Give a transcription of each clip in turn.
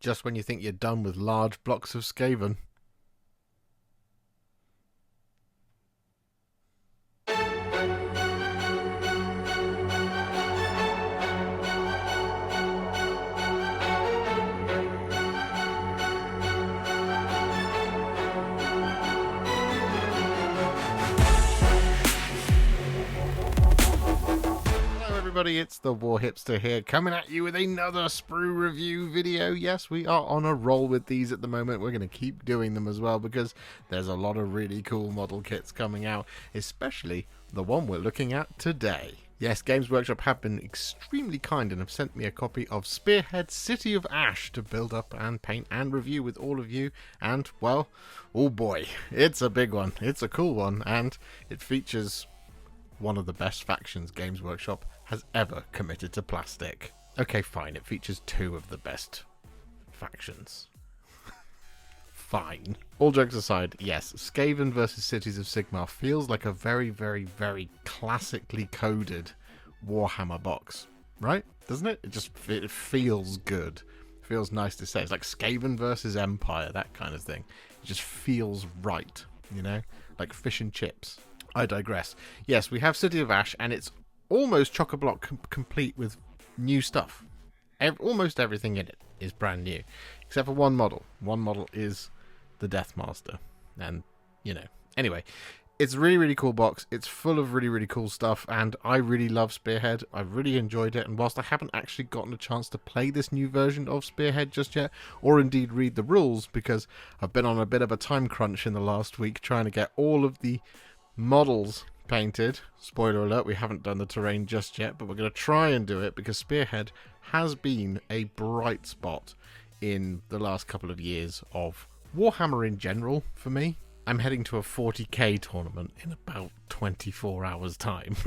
Just when you think you're done with large blocks of Skaven. Everybody, it's the Warhipster here, coming at you with another Sprue review video. Yes, we are on a roll with these at the moment. We're going to keep doing them as well because there's a lot of really cool model kits coming out, especially the one we're looking at today. Yes, Games Workshop have been extremely kind and have sent me a copy of Spearhead City of Ash to build up and paint and review with all of you. And, well, oh boy, it's a big one. It's a cool one, and it features one of the best factions Games Workshop has ever committed to plastic. Okay, fine, it features two of the best factions. Fine. All jokes aside, yes, Skaven versus Cities of Sigmar feels like a very, very, very classically coded Warhammer box, right? Doesn't it? It feels good. It feels nice to say. It's like Skaven versus Empire, that kind of thing. It just feels right, you know? Like fish and chips. I digress. Yes, we have City of Ash, and it's almost chock-a-block complete with new stuff. Almost everything in it is brand new, except for one model. One model is the Deathmaster, and, you know. Anyway, it's a really, really cool box. It's full of really, really cool stuff, and I really love Spearhead. I've really enjoyed it, and whilst I haven't actually gotten a chance to play this new version of Spearhead just yet, or indeed read the rules, because I've been on a bit of a time crunch in the last week trying to get all of the models painted. Spoiler alert, we haven't done the terrain just yet, but we're going to try and do it because Spearhead has been a bright spot in the last couple of years of Warhammer in general for me. I'm heading to a 40k tournament in about 24 hours time.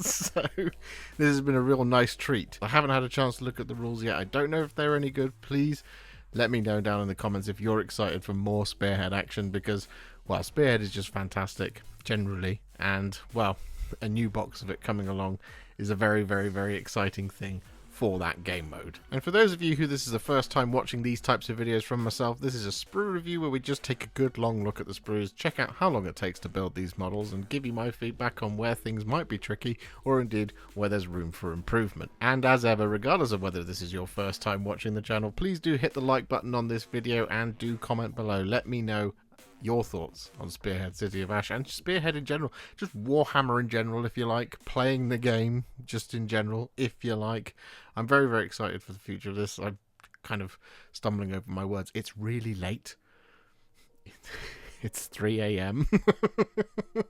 So this has been a real nice treat. I haven't had a chance to look at the rules yet. I don't know if they're any good. Please let me know down in the comments if you're excited for more Spearhead action because, well, Spearhead is just fantastic generally, and, well, a new box of it coming along is a very, very, very exciting thing for that game mode. And for those of you who this is the first time watching these types of videos from myself, this is a sprue review where we just take a good long look at the sprues, check out how long it takes to build these models, and give you my feedback on where things might be tricky, or indeed where there's room for improvement. And as ever, regardless of whether this is your first time watching the channel, please do hit the like button on this video and do comment below. Let me know your thoughts on Spearhead City of Ash and Spearhead in general, just Warhammer in general if you like, playing the game just in general if you like. I'm very, very excited for the future of this. I'm kind of stumbling over my words. It's really late. It's 3 AM.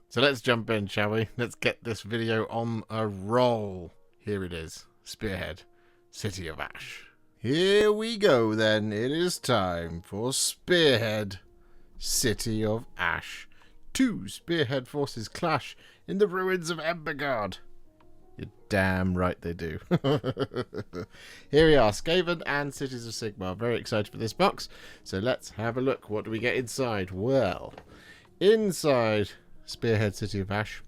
So let's jump in, shall we? Let's get this video on a roll. Here it is, Spearhead City of Ash. Here we go then. It is time for Spearhead City of Ash. Two Spearhead forces clash in the ruins of Embergard. You're damn right they do. Here we are, Skaven and Cities of Sigmar. Very excited for this box. So let's have a look. What do we get inside? Well, inside Spearhead City of Ash,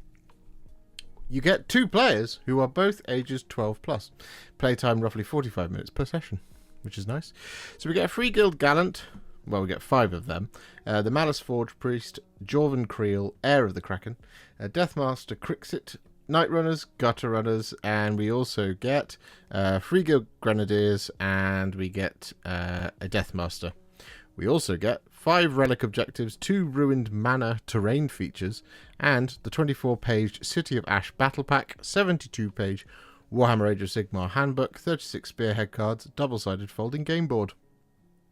you get two players who are both ages 12 plus. Playtime roughly 45 minutes per session, which is nice. So we get a Freeguild Gallant. Well, we get 5 of them. The Malice Forge Priest, Jorvan Creel, Heir of the Kraken, Deathmaster Crixxit, Night Runners, Gutter Runners, and we also get Freeguild Grenadiers, and we get a Deathmaster. We also get 5 relic objectives, 2 ruined mana terrain features, and the 24-page City of Ash Battle Pack, 72-page Warhammer Age of Sigmar Handbook, 36 Spearhead cards, double-sided folding game board.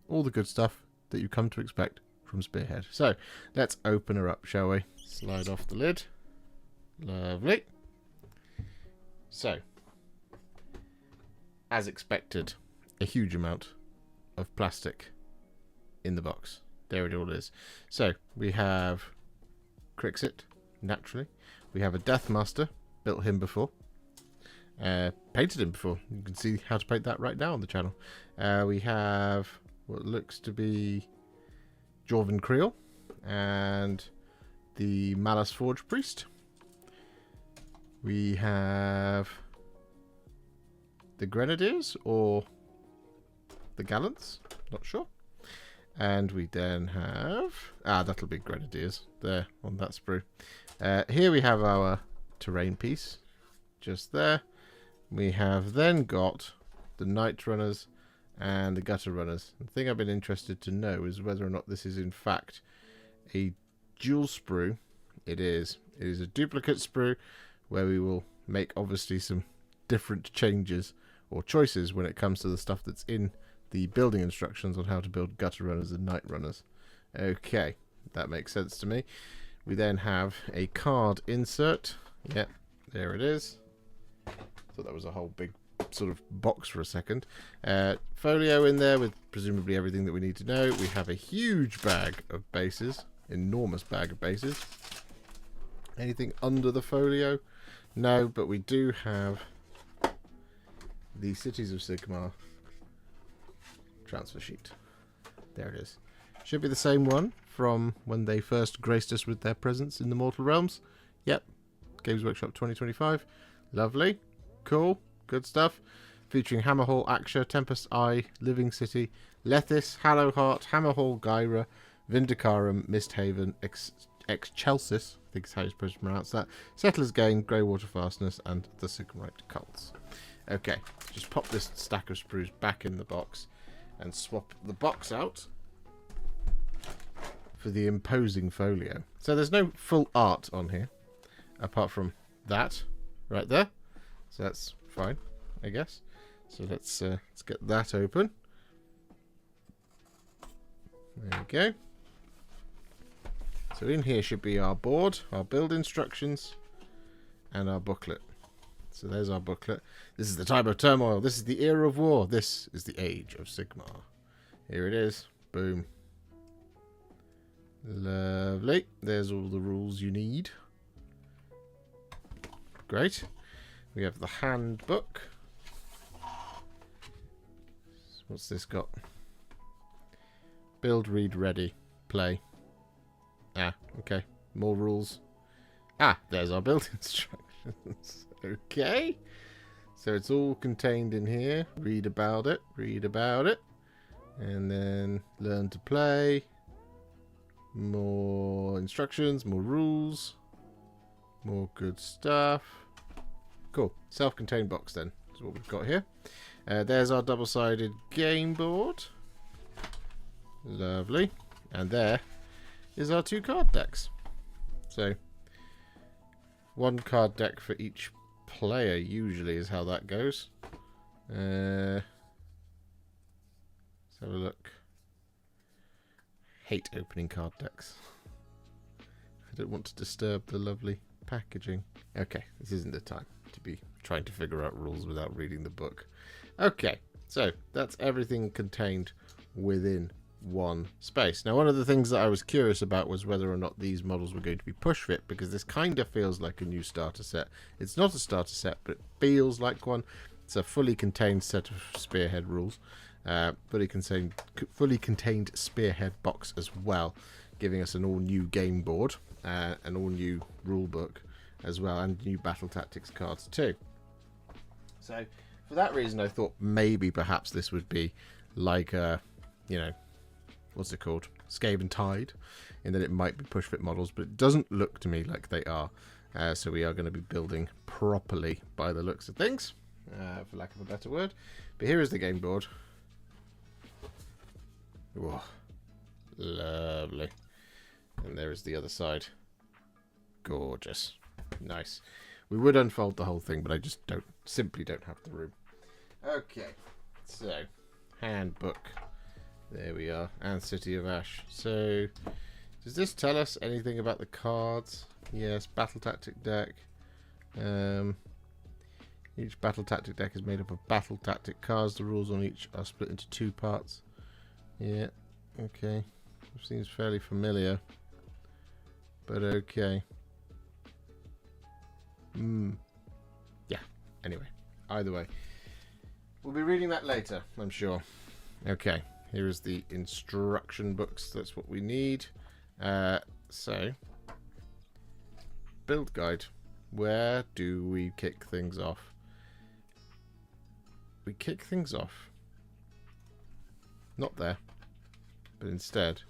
All the good stuff that you come to expect from Spearhead. So let's open her up, shall we? Slide off the lid. Lovely. So, as expected, a huge amount of plastic in the box. There it all is. So we have Crixxit, naturally. We have a Deathmaster, built him before. Painted him before. You can see how to paint that right now on the channel. We have what looks to be Jorvan Creel and the Malice Forge Priest. We have the Grenadiers or the Gallants. Not sure. And we then have... that'll be Grenadiers there on that sprue. Here we have our terrain piece. Just there. We have then got the Night Runners and the Gutter Runners. The thing I've been interested to know is whether or not this is in fact a dual sprue. It is. It is a duplicate sprue where we will make obviously some different changes or choices when it comes to the stuff that's in the building instructions on how to build Gutter Runners and Night Runners. Okay, that makes sense to me. We then have a card insert. Yep, there it is. Thought that was a whole big sort of box for a second. Folio in there with presumably everything that we need to know. We have a huge bag of bases. Enormous bag of bases. Anything under the folio? No, but we do have the Cities of Sigmar transfer sheet. There it is. Should be the same one from when they first graced us with their presence in the Mortal Realms. Yep. Games Workshop 2025. Lovely. Cool. Good stuff. Featuring Hammerhall, Aksha, Tempest Eye, Living City, Lethis, Hallowheart, Hammerhall, Gyra, Vindicarum, Misthaven, Excelsis, I think is how you're supposed to pronounce that, Settler's Gain, Greywater Fastness, and the Sigmarite Cults. Okay, just pop this stack of sprues back in the box and swap the box out for the imposing folio. So there's no full art on here, apart from that right there. So that's fine, I guess. So let's get that open. There we go. So in here should be our board, our build instructions, and our booklet. So there's our booklet. This is the time of turmoil. This is the era of war. This is the age of Sigmar. Here it is. Boom. Lovely. There's all the rules you need. Great. We have the handbook. What's this got? Build, read, ready, play. Okay. More rules. There's our build instructions. Okay. So it's all contained in here. Read about it. Read about it. And then learn to play. More instructions. More rules. More good stuff. Cool. Self-contained box then. That's what we've got here. There's our double-sided game board. Lovely. And there is our 2 card decks. So, 1 card deck for each player usually is how that goes. Let's have a look. Hate opening card decks. I don't want to disturb the lovely packaging. Okay, this isn't the time to be trying to figure out rules without reading the book. Okay, so that's everything contained within one space. Now, one of the things that I was curious about was whether or not these models were going to be push fit, because this kind of feels like a new starter set. It's not a starter set, but it feels like one. It's a fully contained set of Spearhead rules, fully contained Spearhead box as well, giving us an all new game board, an all new rule book as well, and new battle tactics cards too. So for that reason, I thought maybe perhaps this would be like a, what's it called? Skaven Tide, in that it might be push fit models, but it doesn't look to me like they are. So we are going to be building properly by the looks of things, for lack of a better word. But here is the game board. Whoa, lovely. And there is the other side. Gorgeous. Nice. We would unfold the whole thing, but I just simply don't have the room. Okay, so handbook. There we are, and City of Ash. So, does this tell us anything about the cards? Yes, battle tactic deck. Each battle tactic deck is made up of battle tactic cards. The rules on each are split into 2 parts. Yeah, okay. Seems fairly familiar, but okay. Yeah, anyway, either way. We'll be reading that later, I'm sure. Okay, here is the instruction books. That's what we need. So, build guide. Where do we kick things off? We kick things off. Not there. But instead,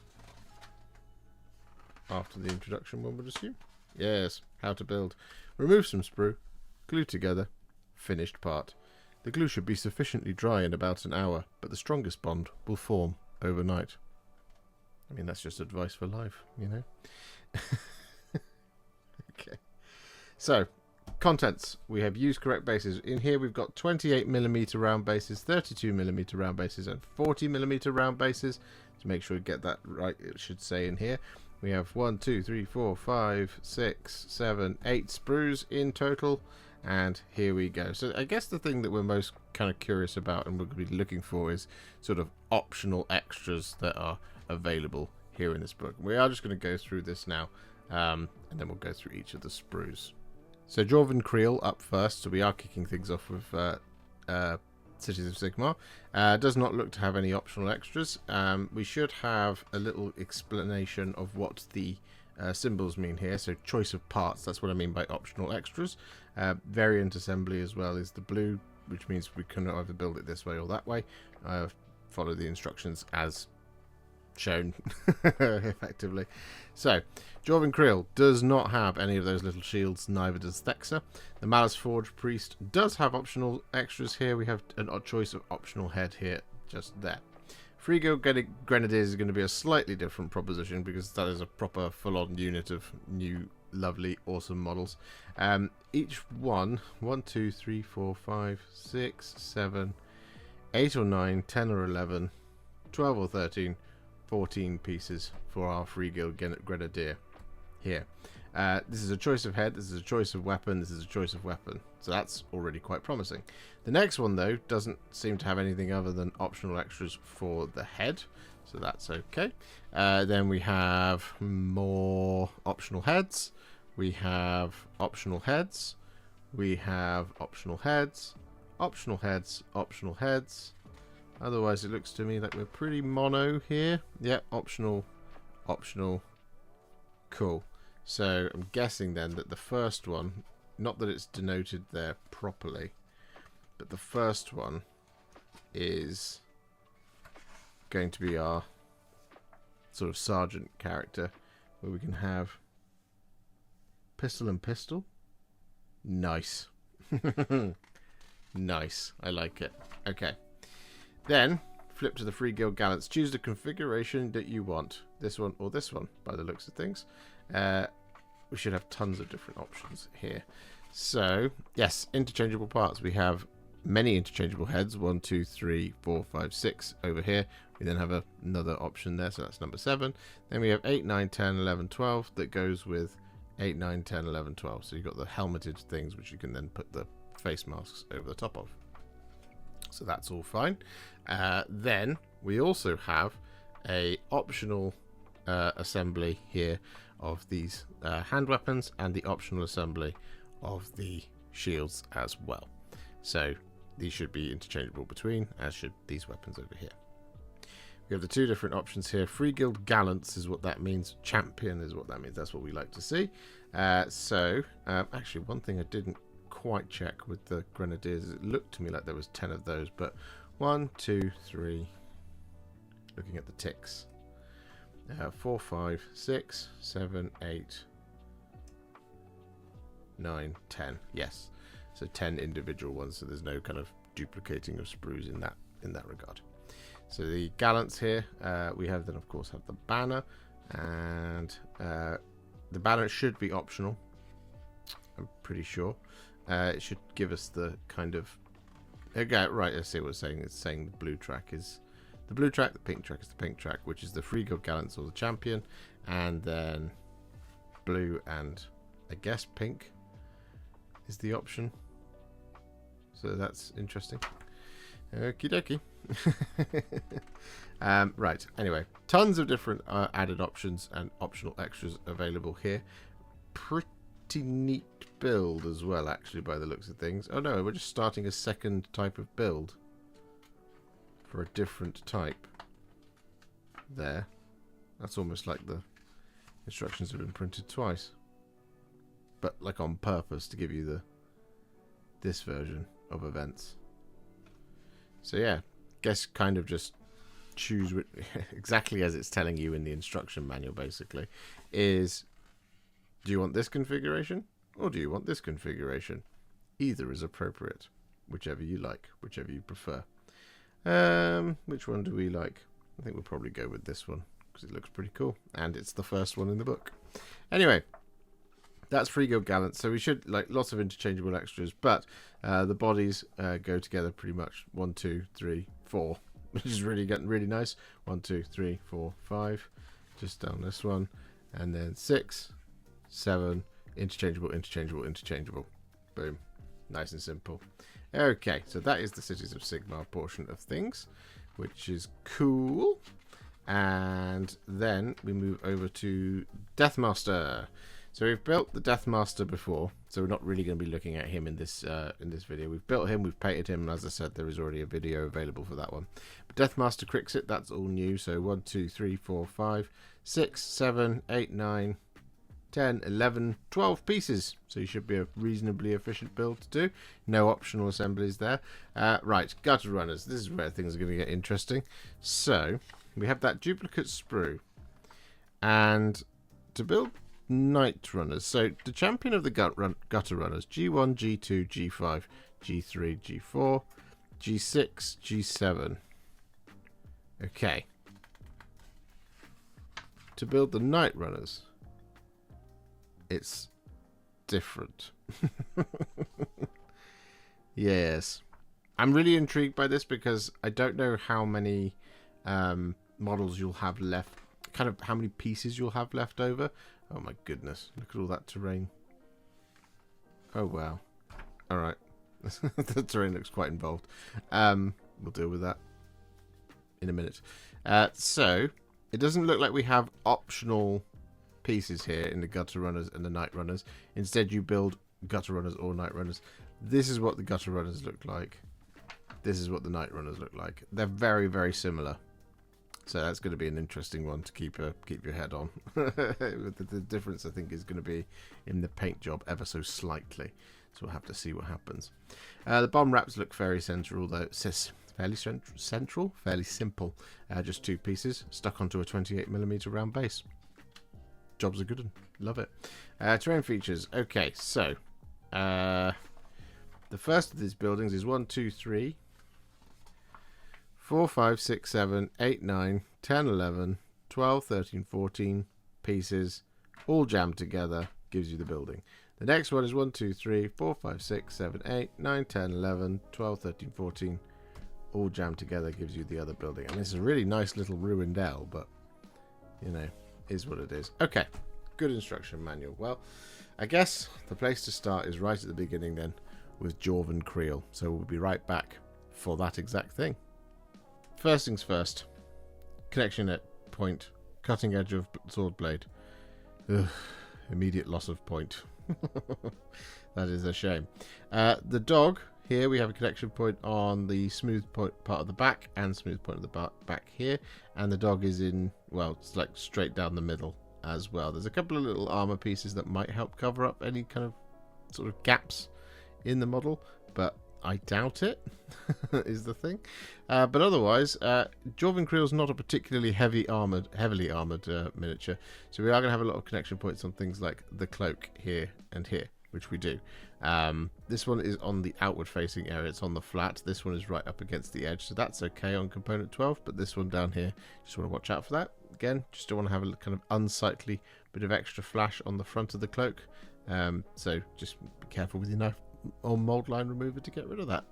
after the introduction, one would assume. Yes, how to build. Remove some sprue, glue together, finished part. The glue should be sufficiently dry in about an hour, but the strongest bond will form overnight. I mean, that's just advice for life, you know. Okay. So, contents. We have used correct bases. In here we've got 28mm round bases, 32mm round bases, and 40mm round bases. To make sure we get that right, it should say in here. We have 1, 2, 3, 4, 5, 6, 7, 8 sprues in total. And here we go. So I guess the thing that we're most kind of curious about and we're going to be looking for is sort of optional extras that are available here in this book. We are just going to go through this now, and then we'll go through each of the sprues. So Dwarven Creel up first. So we are kicking things off with Cities of Sigmar. Does not look to have any optional extras. We should have a little explanation of what the symbols mean here. So choice of parts, that's what I mean by optional extras. Variant assembly as well is the blue, which means we can either build it this way or that way. Follow the instructions as shown effectively. So Dwarven Creel does not have any of those little shields, neither does Thexa. The Malice Forge Priest does have optional extras here. We have an odd choice of optional head here, just there. Freeguild Grenadiers is going to be a slightly different proposition because that is a proper full-on unit of new, lovely, awesome models. Each one, 1, 2, 3, 4, 5, 6, 7, 8 or 9, 10 or 11, 12 or 13, 14 pieces for our Freeguild Grenadier here. This is a choice of head, this is a choice of weapon, this is a choice of weapon. So that's already quite promising. The next one, though, doesn't seem to have anything other than optional extras for the head. So that's okay. Then we have more optional heads. We have optional heads. We have optional heads. Optional heads. Optional heads. Otherwise, it looks to me like we're pretty mono here. Yeah, optional. Optional. Cool. So I'm guessing then that the first one, not that it's denoted there properly, but the first one is going to be our sort of sergeant character, where we can have pistol and pistol. Nice. Nice. I like it. Okay. Then flip to the Freeguild Gallants. Choose the configuration that you want. This one or this one, by the looks of things. We should have tons of different options here. So, yes, interchangeable parts. We have many interchangeable heads. 1, 2, 3, 4, 5, 6 over here. We then have another option there, so that's number 7. Then we have 8, 9, 10, 11, 12 that goes with 8, 9, 10, 11, 12. So you've got the helmeted things, which you can then put the face masks over the top of. So that's all fine. Then we also have a optional assembly here of these hand weapons and the optional assembly of the shields as well. So these should be interchangeable between, as should these weapons over here. We have the two different options here. Freeguild Gallants is what that means. Champion is what that means. That's what we like to see. Actually, one thing I didn't quite check with the Grenadiers, it looked to me like there was 10 of those, but 1, 2, 3, looking at the ticks, 4, 5, 6, 7, 8, 9, 10. Yes, so 10 individual ones, so there's no kind of duplicating of sprues in that regard. So the Gallants here, we have then of course have the banner, and the banner should be optional, I'm pretty sure. It should give us the kind of, okay, right, I see what it's saying. It's saying the blue track is the blue track, the pink track is the pink track, which is the Freeguild Gallants or the champion, and then blue and I guess pink is the option. So that's interesting. Okie dokie. Right, anyway, tons of different added options and optional extras available here. Pretty neat build as well, actually, by the looks of things. Oh no, we're just starting a second type of build for a different type there. That's almost like the instructions have been printed twice, but like on purpose to give you this version of events. So yeah, guess kind of just choose exactly as it's telling you in the instruction manual, basically, is do you want this configuration or do you want this configuration? Either is appropriate, whichever you like, whichever you prefer. Which one do we like? I think we'll probably go with this one because it looks pretty cool and it's the first one in the book. Anyway, that's Freeguild Gallants. So we should like lots of interchangeable extras, but the bodies go together pretty much 1, 2, 3, 4, which is really getting really nice. 1, 2, 3, 4, 5, just down this one, and then 6, 7, interchangeable, interchangeable, interchangeable. Boom, nice and simple. Okay, so that is the Cities of Sigmar portion of things, which is cool. And then we move over to Deathmaster. So we've built the Deathmaster before, so we're not really going to be looking at him in this video. We've built him, we've painted him, and as I said, there is already a video available for that one. But Deathmaster Crixxit, that's all new. So 1, 2, 3, 4, 5, 6, 7, 8, 9, 10, 11, 12 pieces. So you should be a reasonably efficient build to do. No optional assemblies there. Right, gutter runners. This is where things are going to get interesting. So we have that duplicate sprue, and to build Night Runners. So the champion of the gutter runners, G1, G2, G5, G3, G4, G6, G7. Okay. To build the Night Runners, it's different. Yes. I'm really intrigued by this because I don't know how many models you'll have left, kind of how many pieces you'll have left over. Oh my goodness, look at all that terrain. Oh wow. Alright. The terrain looks quite involved. We'll deal with that in a minute. So, it doesn't look like we have optional pieces here in the gutter runners and the night runners. Instead, you build gutter runners or night runners. This is what the gutter runners look like. This is what the night runners look like. They're very, very similar. So that's going to be an interesting one to keep your head on. The difference, I think, is going to be in the paint job ever so slightly. So we'll have to see what happens. The bomb wraps look fairly central, though. Fairly central, fairly simple. Just 2 pieces stuck onto a 28mm round base. Jobs are good and love it. Terrain features. Okay, so the first of these buildings is 1, 2, 3. 4, 5, 6, 7, 8, 9, 10, 11, 12, 13, 14 pieces, all jammed together, gives you the building. The next one is 1, 2, 3, 4, 5, 6, 7, 8, 9, 10, 11, 12, 13, 14, all jammed together, gives you the other building. And this is a really nice little ruined L, but, you know, is what it is. Okay, good instruction manual. Well, I guess the place to start is right at the beginning then, with Jorvan Creel. So we'll be right back for that exact thing. First things first, connection at point, cutting edge of sword blade. Ugh, immediate loss of point. That is a shame. The dog, here we have a connection point on the smooth point part of the back and smooth point of the back here. And the dog is in, well, it's like straight down the middle as well. There's a couple of little armor pieces that might help cover up any kind of sort of gaps in the model, but I doubt it, is the thing. But otherwise, Jorvan Creel's not a particularly heavily armored miniature, so we are going to have a lot of connection points on things like the cloak here and here, which we do. This one is on the outward facing area, it's on the flat. This one is right up against the edge, so that's okay on component 12, but this one down here, just want to watch out for that. Again, just don't want to have a kind of unsightly bit of extra flash on the front of the cloak, so just be careful with your knife or mold line remover to get rid of that.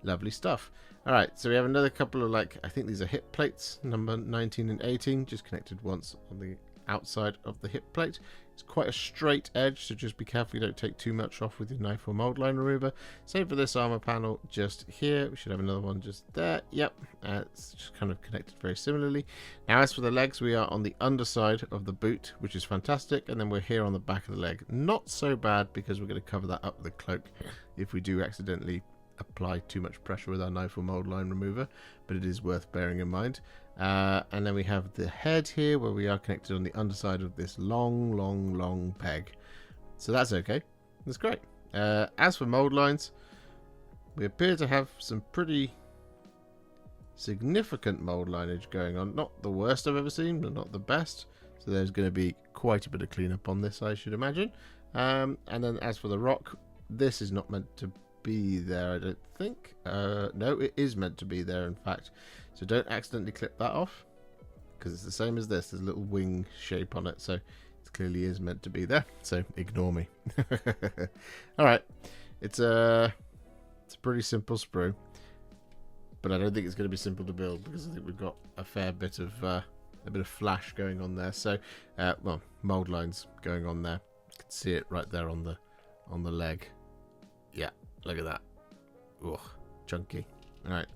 Lovely stuff. Alright, so we have another couple of, like, I think these are hip plates, number 19 and 18, just connected once on the outside of the hip plate. It's quite a straight edge, so just be careful you don't take too much off with your knife or mold line remover. Same for this armor panel just here. We should have another one just there. Yep, it's just kind of connected very similarly. Now, as for the legs, we are on the underside of the boot, which is fantastic, and then we're here on the back of the leg. Not so bad, because we're going to cover that up with the cloak if we do accidentally apply too much pressure with our knife or mold line remover, but it is worth bearing in mind. And then we have the head here, where we are connected on the underside of this long peg. So that's okay. That's great. As for mold lines, we appear to have some pretty significant mold lineage going on. Not the worst I've ever seen, but not the best. So there's going to be quite a bit of cleanup on this, I should imagine. And then as for the rock, this is not meant to be there, I don't think. No, it is meant to be there, in fact. So don't accidentally clip that off, because it's the same as this. There's a little wing shape on it, so it clearly is meant to be there. So ignore me. All right, it's a pretty simple sprue, but I don't think it's going to be simple to build because I think we've got a fair bit of flash going on there. So, well, mold lines going on there. You can see it right there on the leg. Yeah, look at that. Ugh, chunky. All right,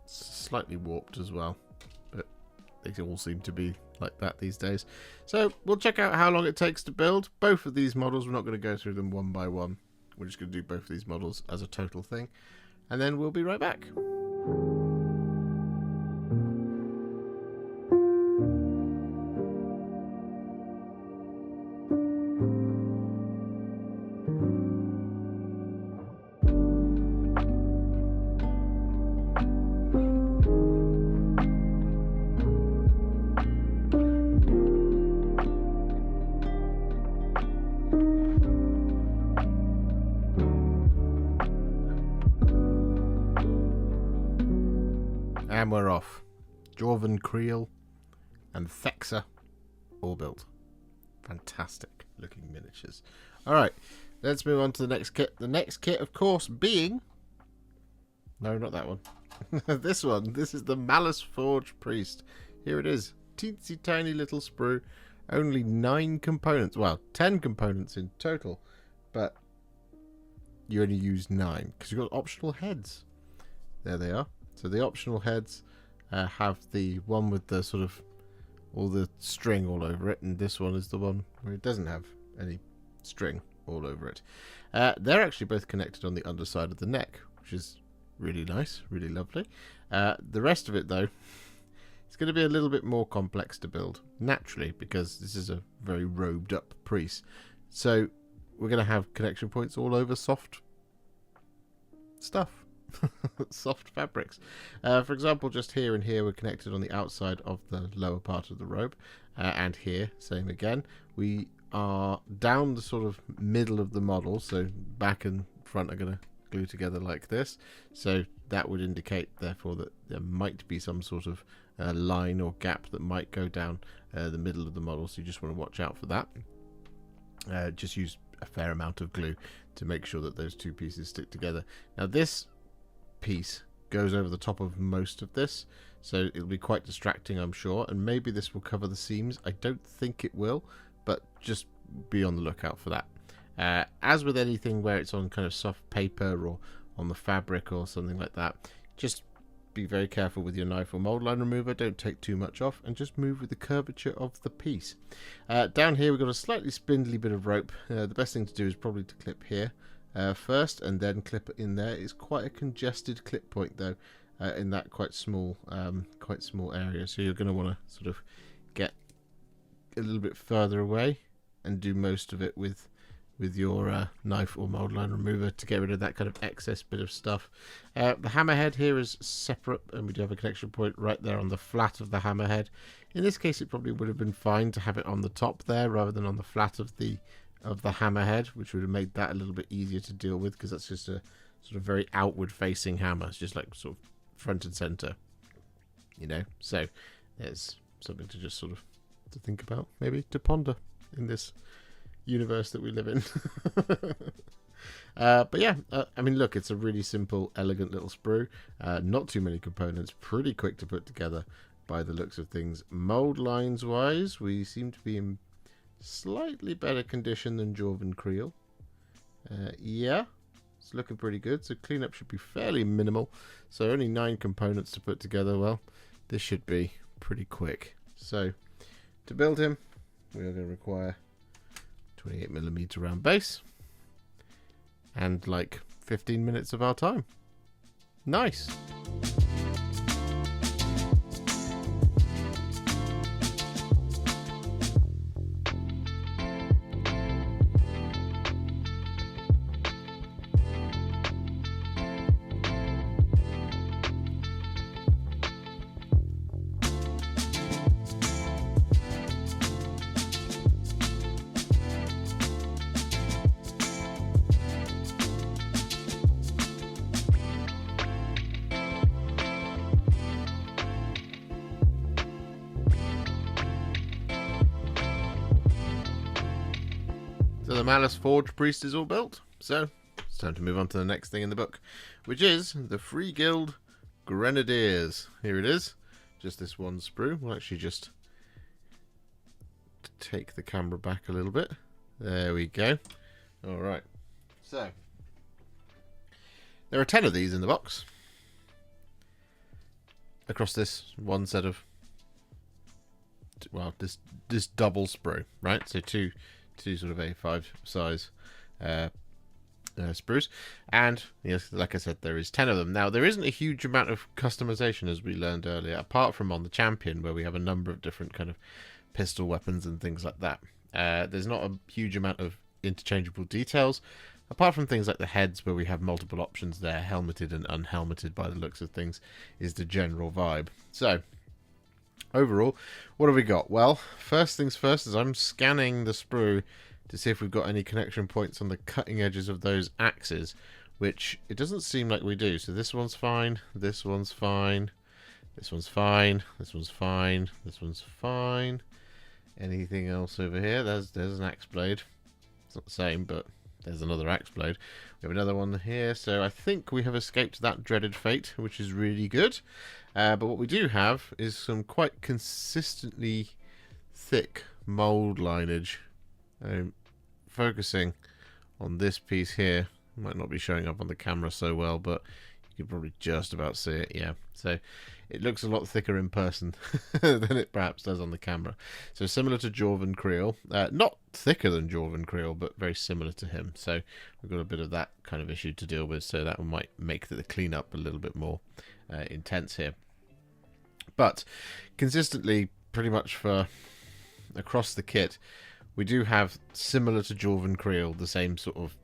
slightly warped as well, but they all seem to be like that these days. So we'll check out how long it takes to build both of these models. We're not going to go through them one by one. We're just going to do both of these models as a total thing, and then we'll be right back. And we're off. Jorvan Creel and Thexa all built. Fantastic looking miniatures. Alright, let's move on to the next kit. The next kit, of course, being... No, not that one. This one. This is the Malice Forge Priest. Here it is. Teensy tiny little sprue. Only 9 components. Well, 10 components in total. But you only use 9 because you've got optional heads. There they are. So the optional heads have the one with the sort of all the string all over it, and this one is the one where it doesn't have any string all over it. They're actually both connected on the underside of the neck, which is really nice, really lovely. The rest of it, though, it's going to be a little bit more complex to build, naturally, because this is a very robed up priest. So we're going to have connection points all over soft stuff. Soft fabrics. For example, just here and here we're connected on the outside of the lower part of the robe, and here, same again. We are down the sort of middle of the model, so back and front are going to glue together like this. So that would indicate, therefore, that there might be some sort of line or gap that might go down the middle of the model, so you just want to watch out for that. Just use a fair amount of glue to make sure that those two pieces stick together. Now this piece goes over the top of most of this, so it'll be quite distracting, I'm sure, and maybe this will cover the seams. I don't think it will, but just be on the lookout for that. As with anything where it's on kind of soft paper or on the fabric or something like that, just be very careful with your knife or mold line remover. Don't take too much off, and just move with the curvature of the piece. Down here we've got a slightly spindly bit of rope. The best thing to do is probably to clip here first, and then clip it in there. It's quite a congested clip point, though, in that quite small area. So you're going to want to sort of get a little bit further away and do most of it with your knife or mold line remover to get rid of that kind of excess bit of stuff. The hammerhead here is separate, and we do have a connection point right there on the flat of the hammerhead. In this case, it probably would have been fine to have it on the top there rather than on the flat of the hammerhead, which would have made that a little bit easier to deal with, because that's just a sort of very outward facing hammer. It's just like sort of front and center, you know. So there's something to just sort of to think about, maybe to ponder in this universe that we live in. But yeah, I mean, look, it's a really simple, elegant little sprue. Not too many components, pretty quick to put together by the looks of things. Mold lines wise, we seem to be in slightly better condition than Jorvan Creel. Yeah, it's looking pretty good. So cleanup should be fairly minimal. So only 9 components to put together. Well, this should be pretty quick. So to build him, we are going to require 28mm round base and like 15 minutes of our time. Nice. the Malice Forge Priest is all built, so it's time to move on to the next thing in the book, which is the Freeguild Grenadiers. Here it is, just this one sprue. We'll actually just take the camera back a little bit. There we go. Alright, so there are 10 of these in the box across this one set of, well, this double sprue, right? So two sort of A5 size sprues, and yes, like I said, there is 10 of them. Now, there isn't a huge amount of customization, as we learned earlier, apart from on the champion, where we have a number of different kind of pistol weapons and things like that. There's not a huge amount of interchangeable details, apart from things like the heads, where we have multiple options there, helmeted and unhelmeted by the looks of things, is the general vibe. So, overall, what have we got? Well, first things first is I'm scanning the sprue to see if we've got any connection points on the cutting edges of those axes, which it doesn't seem like we do. So this one's fine, this one's fine, this one's fine, this one's fine, this one's fine. Anything else over here? There's an axe blade. It's not the same, but there's another axe blade. We have another one here, so I think we have escaped that dreaded fate, which is really good. But what we do have is some quite consistently thick mold lineage. Focusing on this piece here, might not be showing up on the camera so well, but you can probably just about see it. Yeah, so it looks a lot thicker in person than it perhaps does on the camera. So similar to Dwarven Creel, not thicker than Dwarven Creel, but very similar to him. So we've got a bit of that kind of issue to deal with, so that might make the cleanup a little bit more intense here. But consistently, pretty much for across the kit, we do have, similar to Dwarven Creel, the same sort of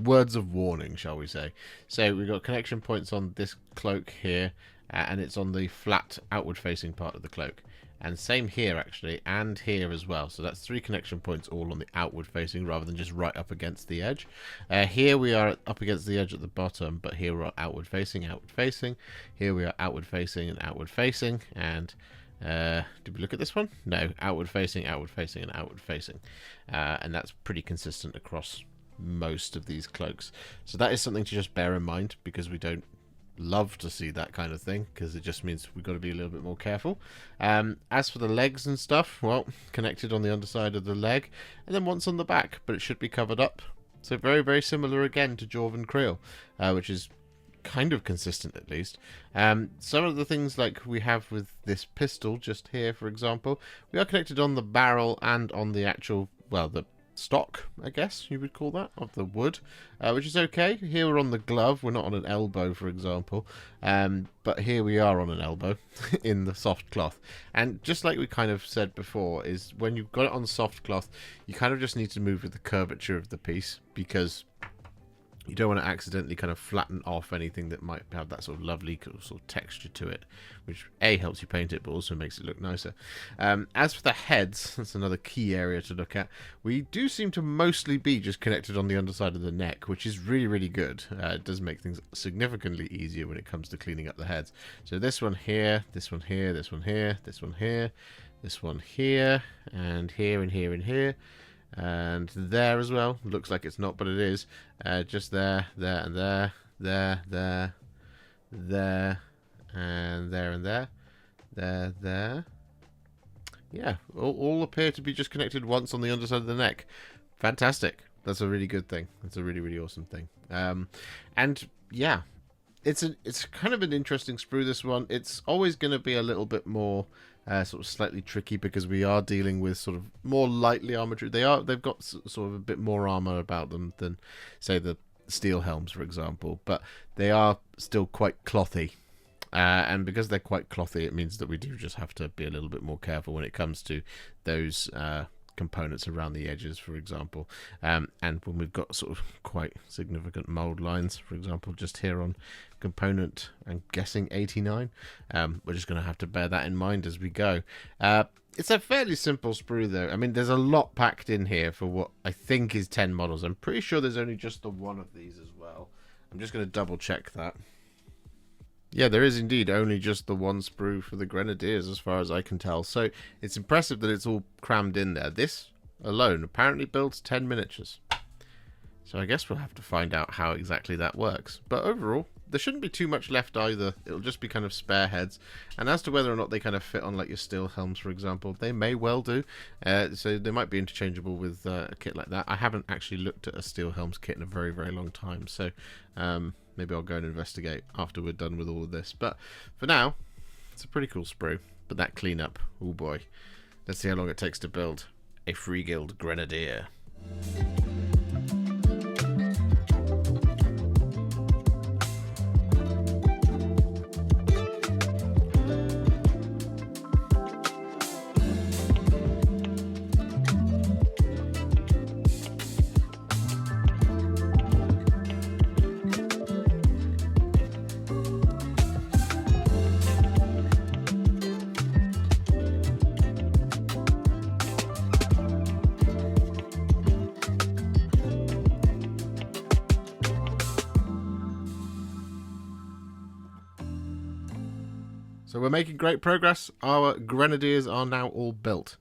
words of warning, shall we say. So we've got connection points on this cloak here, and it's on the flat outward facing part of the cloak. And same here actually, and here as well. So that's 3 connection points all on the outward facing rather than just right up against the edge. Here we are up against the edge at the bottom, but here we're outward facing, outward facing. Here we are outward facing and outward facing. And did we look at this one? No, outward facing, and outward facing. And that's pretty consistent across most of these cloaks. So that is something to just bear in mind, because we don't love to see that kind of thing, because it just means we've got to be a little bit more careful. As for the legs and stuff, well, connected on the underside of the leg, and then once on the back, but it should be covered up. So very, very similar again to Dwarven Creel, which is kind of consistent at least. Some of the things like we have with this pistol just here, for example, we are connected on the barrel and on the actual, well, the stock, I guess you would call that, of the wood, which is okay. Here we're on the glove, we're not on an elbow, for example, but here we are on an elbow in the soft cloth. And just like we kind of said before, is when you've got it on soft cloth, you kind of just need to move with the curvature of the piece, because you don't want to accidentally kind of flatten off anything that might have that sort of lovely sort of texture to it, which A, helps you paint it, but also makes it look nicer. As for the heads, that's another key area to look at. We do seem to mostly be just connected on the underside of the neck, which is really, really good. It does make things significantly easier when it comes to cleaning up the heads. So this one here, this one here, this one here, this one here, this one here, and here, and here, and here. And there as well. Looks like it's not, but it is. Just there, there, and there, there, there, there, and there, and there, there, there. Yeah, all appear to be just connected once on the underside of the neck. Fantastic. That's a really good thing. That's a really, really awesome thing. And yeah, it's kind of an interesting sprue, this one. It's always going to be a little bit more sort of slightly tricky, because we are dealing with sort of more lightly armored. They've got sort of a bit more armor about them than, say, the steel helms, for example, but they are still quite clothy. And because they're quite clothy, it means that we do just have to be a little bit more careful when it comes to those components around the edges, for example. And when we've got sort of quite significant mold lines, for example, just here on component, I'm guessing 89, we're just going to have to bear that in mind as we go. It's a fairly simple sprue, though. I mean, there's a lot packed in here for what I think is 10 models. I'm pretty sure there's only just the one of these as well. I'm just going to double check that. Yeah, there is indeed only just the one sprue for the Grenadiers, as far as I can tell. So it's impressive that it's all crammed in there. This alone apparently builds 10 miniatures. So I guess we'll have to find out how exactly that works. But overall, there shouldn't be too much left either. It'll just be kind of spare heads. And as to whether or not they kind of fit on like your steel helms, for example, they may well do. So they might be interchangeable with a kit like that. I haven't actually looked at a steel helms kit in a very, very long time. So maybe I'll go and investigate after we're done with all of this. But for now, it's a pretty cool sprue. But that cleanup, oh boy. Let's see how long it takes to build a Freeguild Grenadier. So we're making great progress. Our Grenadiers are now all built.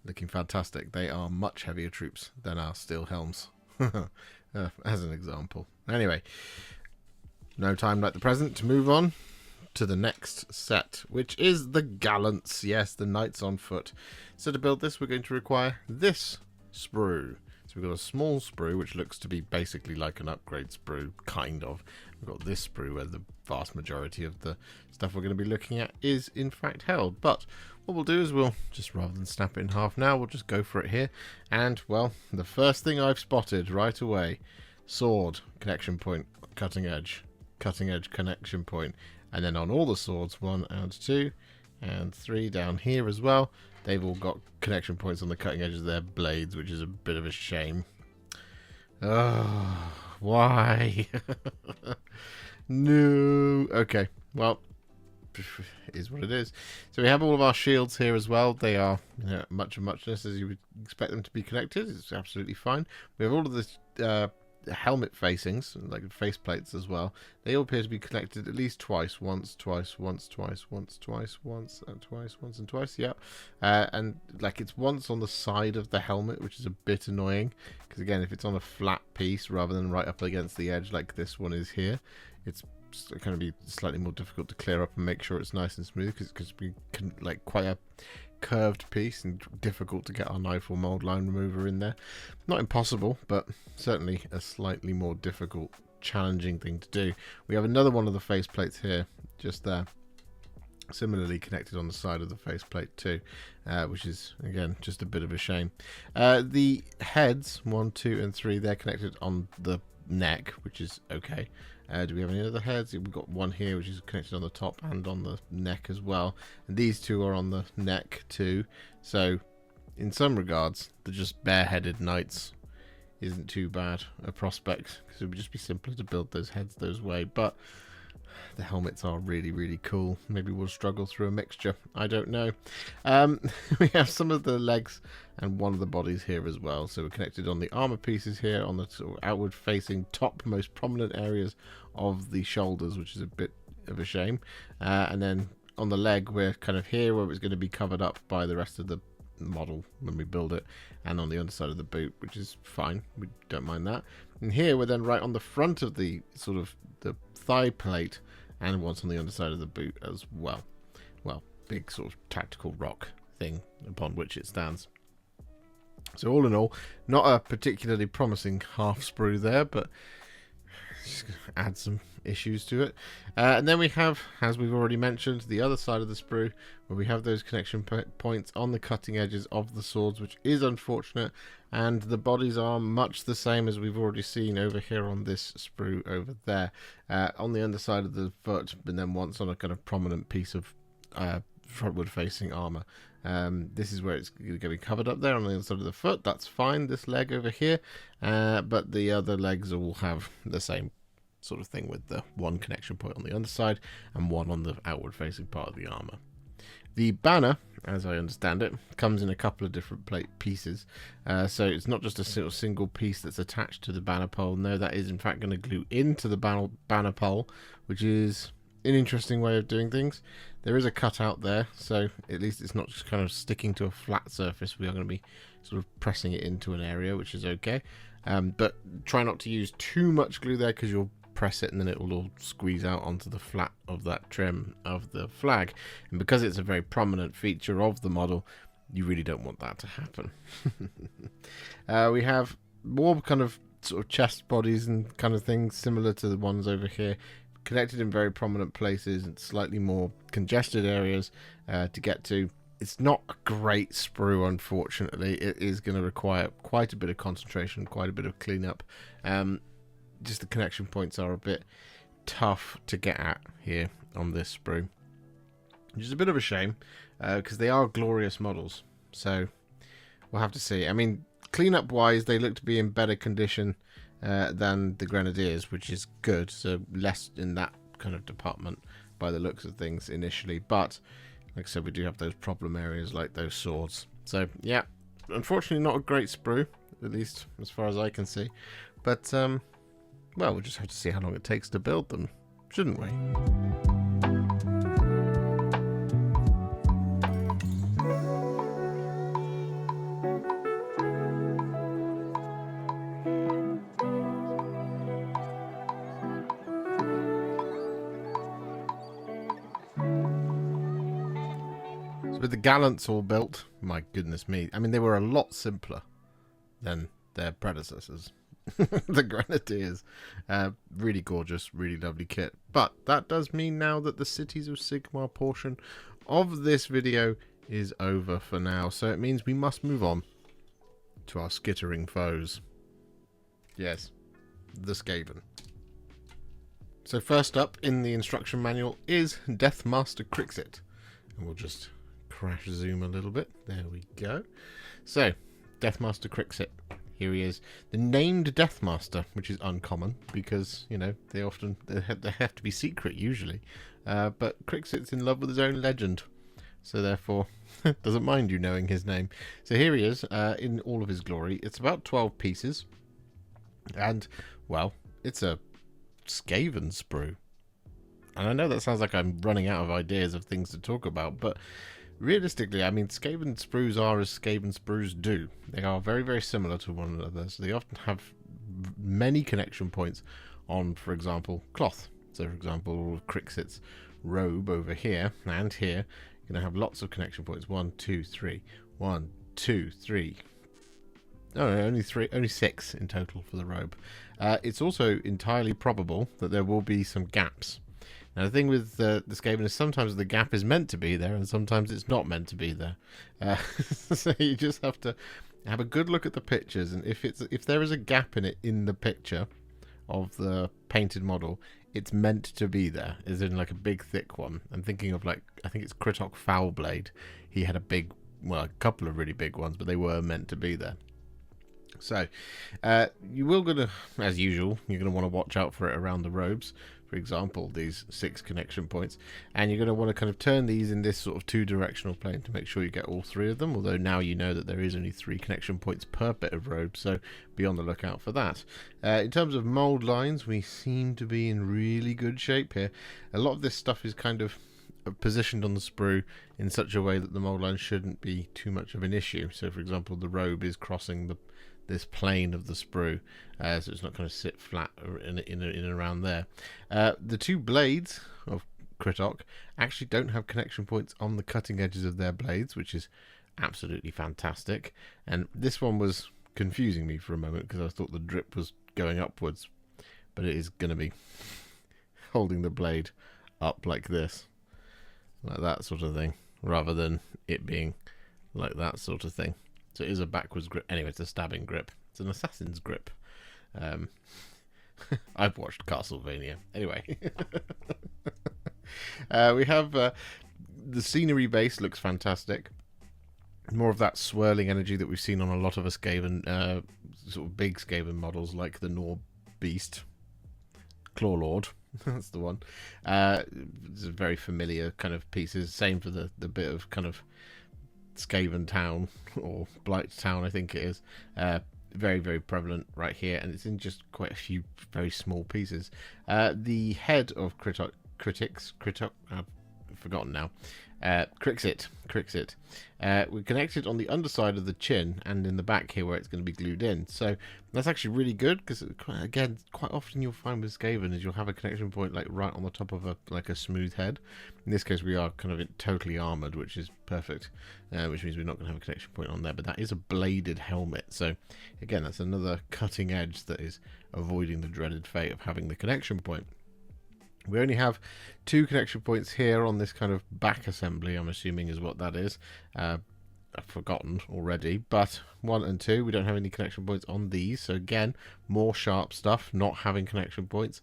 Looking fantastic. They are much heavier troops than our steel helms. As an example. Anyway, no time like the present to move on to the next set, which is the Gallants. Yes, the knights on foot. So to build this, we're going to require this sprue. So we've got a small sprue, which looks to be basically like an upgrade sprue, kind of. We've got this sprue where the vast majority of the stuff we're going to be looking at is in fact held. But what we'll do is we'll just, rather than snap it in half now, we'll just go for it here. And, well, the first thing I've spotted right away, sword, connection point, cutting edge connection point. And then on all the swords, 1 and 2 and 3 down here as well, they've all got connection points on the cutting edges of their blades, which is a bit of a shame. Oh, why? No. Okay, well, it is what it is. So we have all of our shields here as well. They are, you know, much of muchness as you would expect them to be connected. It's absolutely fine. We have all of the helmet facings, like face plates as well. They all appear to be connected at least twice. Once, twice, once, twice, once, twice, once, and twice, once, and twice. Yeah. And like it's once on the side of the helmet, which is a bit annoying. Because again, if it's on a flat piece rather than right up against the edge like this one is here, it's going to be slightly more difficult to clear up and make sure it's nice and smooth, because it's like quite a curved piece and difficult to get our knife or mold line remover in there. Not impossible, but certainly a slightly more difficult, challenging thing to do. We have another one of the face plates here, just there, similarly connected on the side of the faceplate too, which is again just a bit of a shame. The heads 1, 2, and 3, they're connected on the neck, which is okay. Do we have any other heads? We've got one here which is connected on the top and on the neck as well, and these two are on the neck too. So in some regards, the just bareheaded knights isn't too bad a prospect, because it would just be simpler to build those heads those way. But the helmets are really, really cool. Maybe we'll struggle through a mixture. I don't know. We have some of the legs and one of the bodies here as well. So we're connected on the armor pieces here, on the sort of outward facing top most prominent areas of the shoulders, which is a bit of a shame. And then on the leg, we're kind of here where it's going to be covered up by the rest of the model when we build it, and on the underside of the boot, which is fine. We don't mind that. And here we're then right on the front of the sort of the thigh plate, and once on the underside of the boot as well. Well, big sort of tactical rock thing upon which it stands. So all in all, not a particularly promising half sprue there, but just add some issues to it. And then we have, as we've already mentioned, the other side of the sprue, where we have those connection points on the cutting edges of the swords, which is unfortunate, and the bodies are much the same as we've already seen over here on this sprue over there, on the underside of the foot, and then once on a kind of prominent piece of frontward facing armor. This is where it's going to be covered up there on the inside of the foot. That's fine, this leg over here, but the other legs all have the same sort of thing, with the one connection point on the underside and one on the outward facing part of the armor. The banner, as I understand it, comes in a couple of different pieces, so it's not just a sort of single piece that's attached to the banner pole. No, that is in fact going to glue into the banner pole, which is an interesting way of doing things. There is a cutout there, so at least it's not just kind of sticking to a flat surface. We are going to be sort of pressing it into an area, which is okay. But try not to use too much glue there, because you'll press it and then it will all squeeze out onto the flat of that trim of the flag. And because it's a very prominent feature of the model, you really don't want that to happen. We have more kind of sort of chest bodies and kind of things similar to the ones over here, connected in very prominent places and slightly more congested areas to get to. It's not a great sprue, unfortunately. It is going to require quite a bit of concentration, quite a bit of cleanup. Just the connection points are a bit tough to get at here on this sprue, which is a bit of a shame because they are glorious models. So we'll have to see. I mean, cleanup wise, they look to be in better condition than the Grenadiers, which is good. So less in that kind of department by the looks of things initially. But like I said, we do have those problem areas like those swords. So yeah, unfortunately not a great sprue, at least as far as I can see. But well, we'll just have to see how long it takes to build them, shouldn't we? So with the Gallants all built, my goodness me, I mean, they were a lot simpler than their predecessors. The Grenadiers. Really gorgeous, really lovely kit. But that does mean now that the Cities of Sigmar portion of this video is over for now. So it means we must move on to our skittering foes. Yes, the Skaven. So first up in the instruction manual is Deathmaster Crixxit. And we'll just crash zoom a little bit. There we go. So, Deathmaster Crixxit. Here he is, the named Deathmaster, which is uncommon because, you know, they have to be secret usually. But Crixxit's in love with his own legend, so therefore doesn't mind you knowing his name. So here he is in all of his glory. It's about 12 pieces, and well, it's a Skaven sprue. And I know that sounds like I'm running out of ideas of things to talk about, but realistically, I mean, Skaven sprues are as Skaven sprues do. They are very, very similar to one another. So they often have many connection points on, for example, cloth. So, for example, all of Crixxit's robe over here and here, you're going to have lots of connection points. 1, 2, 3. 1, 2, 3. No, only 6 in total for the robe. It's also entirely probable that there will be some gaps. Now, the thing with the Skaven is sometimes the gap is meant to be there and sometimes it's not meant to be there. So you just have to have a good look at the pictures, and if there is a gap in it in the picture of the painted model, it's meant to be there, as in like a big thick one. I'm thinking of, like, I think it's Crixxit Foulblade. He had a couple of really big ones, but they were meant to be there. So you will gonna, as usual, you're gonna want to watch out for it around the robes. For example, these 6 connection points, and you're going to want to kind of turn these in this sort of 2-directional plane to make sure you get all 3 of them, although now you know that there is only 3 connection points per bit of robe, so be on the lookout for that. In terms of mold lines, we seem to be in really good shape here. A lot of this stuff is kind of positioned on the sprue in such a way that the mold line shouldn't be too much of an issue. So, for example, the robe is crossing this plane of the sprue, so it's not going to sit flat in and around there. The 2 blades of Crixxit actually don't have connection points on the cutting edges of their blades, which is absolutely fantastic. And this one was confusing me for a moment because I thought the drip was going upwards, but it is going to be holding the blade up like this, like that sort of thing, rather than it being like that sort of thing. So it is a backwards grip. Anyway, it's a stabbing grip. It's an assassin's grip. I've watched Castlevania. Anyway. We have the scenery base looks fantastic. More of that swirling energy that we've seen on a lot of Skaven, sort of big Skaven models like the Nor Beast. Clawlord. That's the one. It's a very familiar kind of pieces. Same for the bit of kind of Skaven Town, or Blight Town, I think it is. Very, very prevalent right here, and it's in just quite a few very small pieces. The head of Crixxit, I've forgotten now, Crixxit. We're connected on the underside of the chin and in the back here where it's going to be glued in. So that's actually really good because, again, quite often you'll find with Skaven is you'll have a connection point like right on the top of a smooth head. In this case, we are kind of totally armored, which is perfect, which means we're not going to have a connection point on there. But that is a bladed helmet. So again, that's another cutting edge that is avoiding the dreaded fate of having the connection point. We only have 2 connection points here on this kind of back assembly, I'm assuming is what that is. I've forgotten already, but 1 and 2, we don't have any connection points on these. So again, more sharp stuff, not having connection points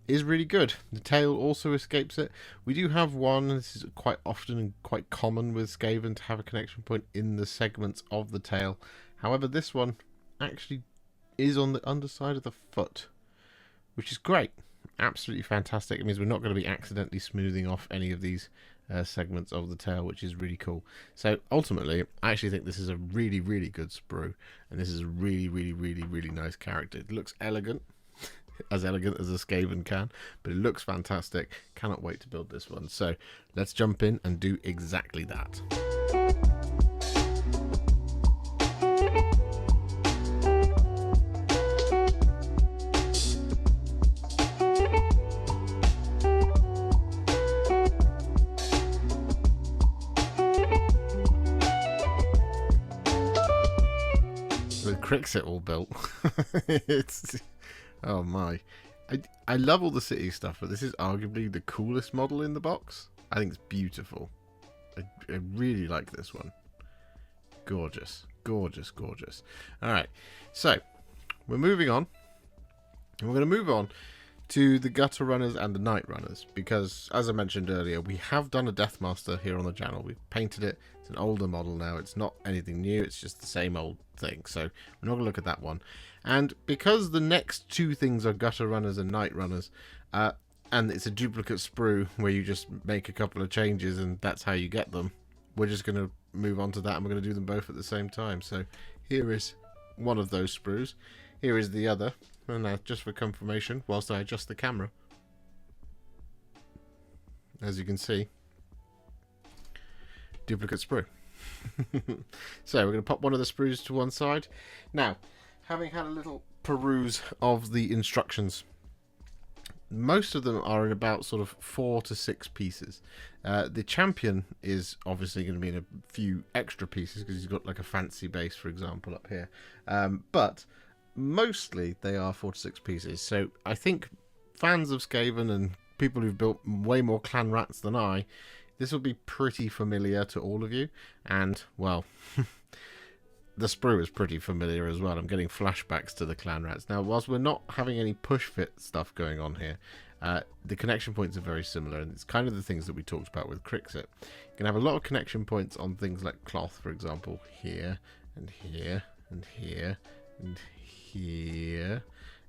is really good. The tail also escapes it. We do have one, this is quite often and quite common with Skaven to have a connection point in the segments of the tail. However, this one actually is on the underside of the foot, which is great. Absolutely fantastic. It means we're not going to be accidentally smoothing off any of these segments of the tail, which is really cool. So ultimately, I actually think this is a really, really good sprue, and this is a really, really, really, really nice character. It looks elegant, as elegant as a Skaven can, but it looks fantastic. Cannot wait to build this one. So let's jump in and do exactly that. Crixxit all built. It's oh my, I love all the city stuff, but this is arguably the coolest model in the box. I think it's beautiful. I really like this one. Gorgeous, gorgeous, gorgeous. All right, so we're moving on, and we're going to move on to the gutter runners and the night runners, because as I mentioned earlier, we have done a Deathmaster here on the channel. We've painted it. It's an older model now. It's not anything new. It's just the same old thing. So we're not going to look at that one. And because the next 2 things are gutter runners and night runners, and it's a duplicate sprue where you just make a couple of changes and that's how you get them, we're just going to move on to that, and we're going to do them both at the same time. So here is one of those sprues. Here is the other. And now, just for confirmation, whilst I adjust the camera, as you can see, duplicate sprue. So we're going to pop one of the sprues to one side. Now, having had a little peruse of the instructions, most of them are in about sort of 4 to 6 pieces. The champion is obviously going to be in a few extra pieces because he's got like a fancy base, for example, up here. But mostly they are 4 to 6 pieces. So I think fans of Skaven and people who've built way more clan rats than I, this will be pretty familiar to all of you. And, well, the sprue is pretty familiar as well. I'm getting flashbacks to the clan rats. Now, whilst we're not having any push fit stuff going on here, the connection points are very similar, and it's kind of the things that we talked about with Crixxit. You can have a lot of connection points on things like cloth, for example, here, and here, and here, and here,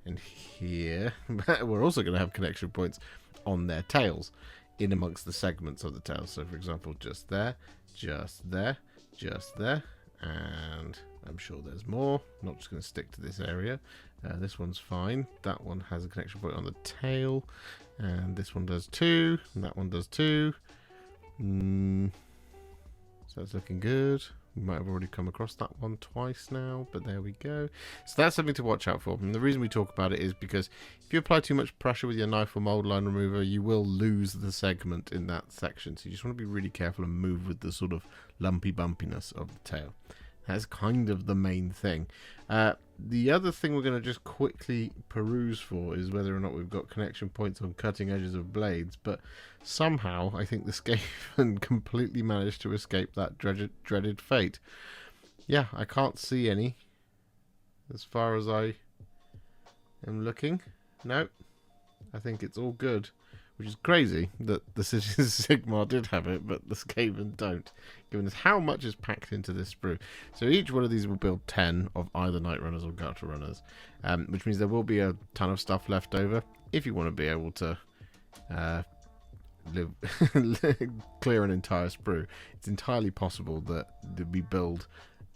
and here. We're also going to have connection points on their tails, in amongst the segments of the tail. So, for example, just there, just there, just there, and I'm sure there's more. I'm not just going to stick to this area. This one's fine. That one has a connection point on the tail, and this one does too, and that one does too. So that's looking good. We might have already come across that one twice now, but there we go. So that's something to watch out for. And the reason we talk about it is because if you apply too much pressure with your knife or mold line remover, you will lose the segment in that section. So you just want to be really careful and move with the sort of lumpy bumpiness of the tail. That's kind of the main thing. The other thing we're going to just quickly peruse for is whether or not we've got connection points on cutting edges of blades, but somehow I think the Skaven completely managed to escape that dreaded fate. Yeah, I can't see any as far as I am looking. No, I think it's all good, which is crazy that the Cities of Sigmar did have it, but the Skaven don't, given us how much is packed into this sprue. So each one of these will build 10 of either Night Runners or Gutter Runners, which means there will be a ton of stuff left over if you want to be able to clear an entire sprue. It's entirely possible that we build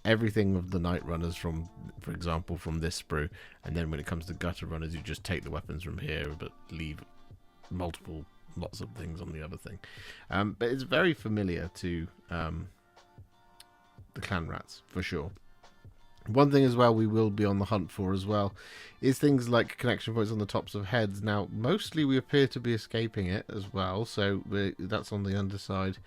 everything of the Night Runners from, for example, from this sprue, and then when it comes to Gutter Runners, you just take the weapons from here, but leave multiple lots of things on the other thing. But it's very familiar to the clan rats, for sure. One thing as well we will be on the hunt for as well is things like connection points on the tops of heads. Now, mostly we appear to be escaping it as well, so that's on the underside.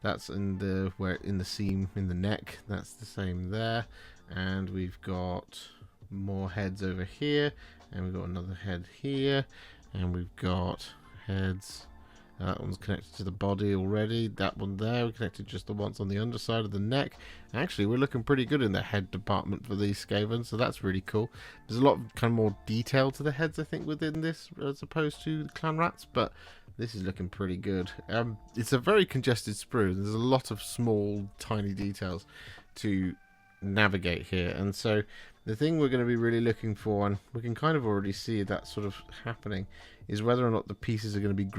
That's in the seam in the neck. That's the same there. And we've got more heads over here, and we've got another head here, and we've got heads. That one's connected to the body already. That one there, we connected just the once on the underside of the neck. Actually, we're looking pretty good in the head department for these Skaven, so that's really cool. There's a lot of kind of more detail to the heads, I think, within this as opposed to the clan rats, but this is looking pretty good. It's a very congested sprue. There's a lot of small, tiny details to navigate here, and so the thing we're going to be really looking for, and we can kind of already see that sort of happening, is whether or not the pieces are going to be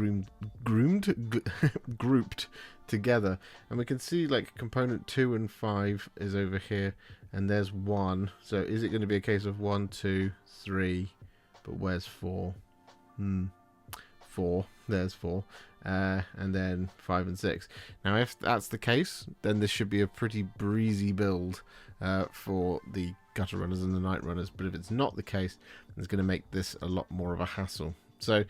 grouped together. And we can see like component 2 and 5 is over here, and there's 1. So is it going to be a case of 1, 2, 3? But where's 4? 4. There's 4. And then 5 and 6. Now, if that's the case, then this should be a pretty breezy build for the gutter runners and the night runners. But if it's not the case, it's going to make this a lot more of a hassle. So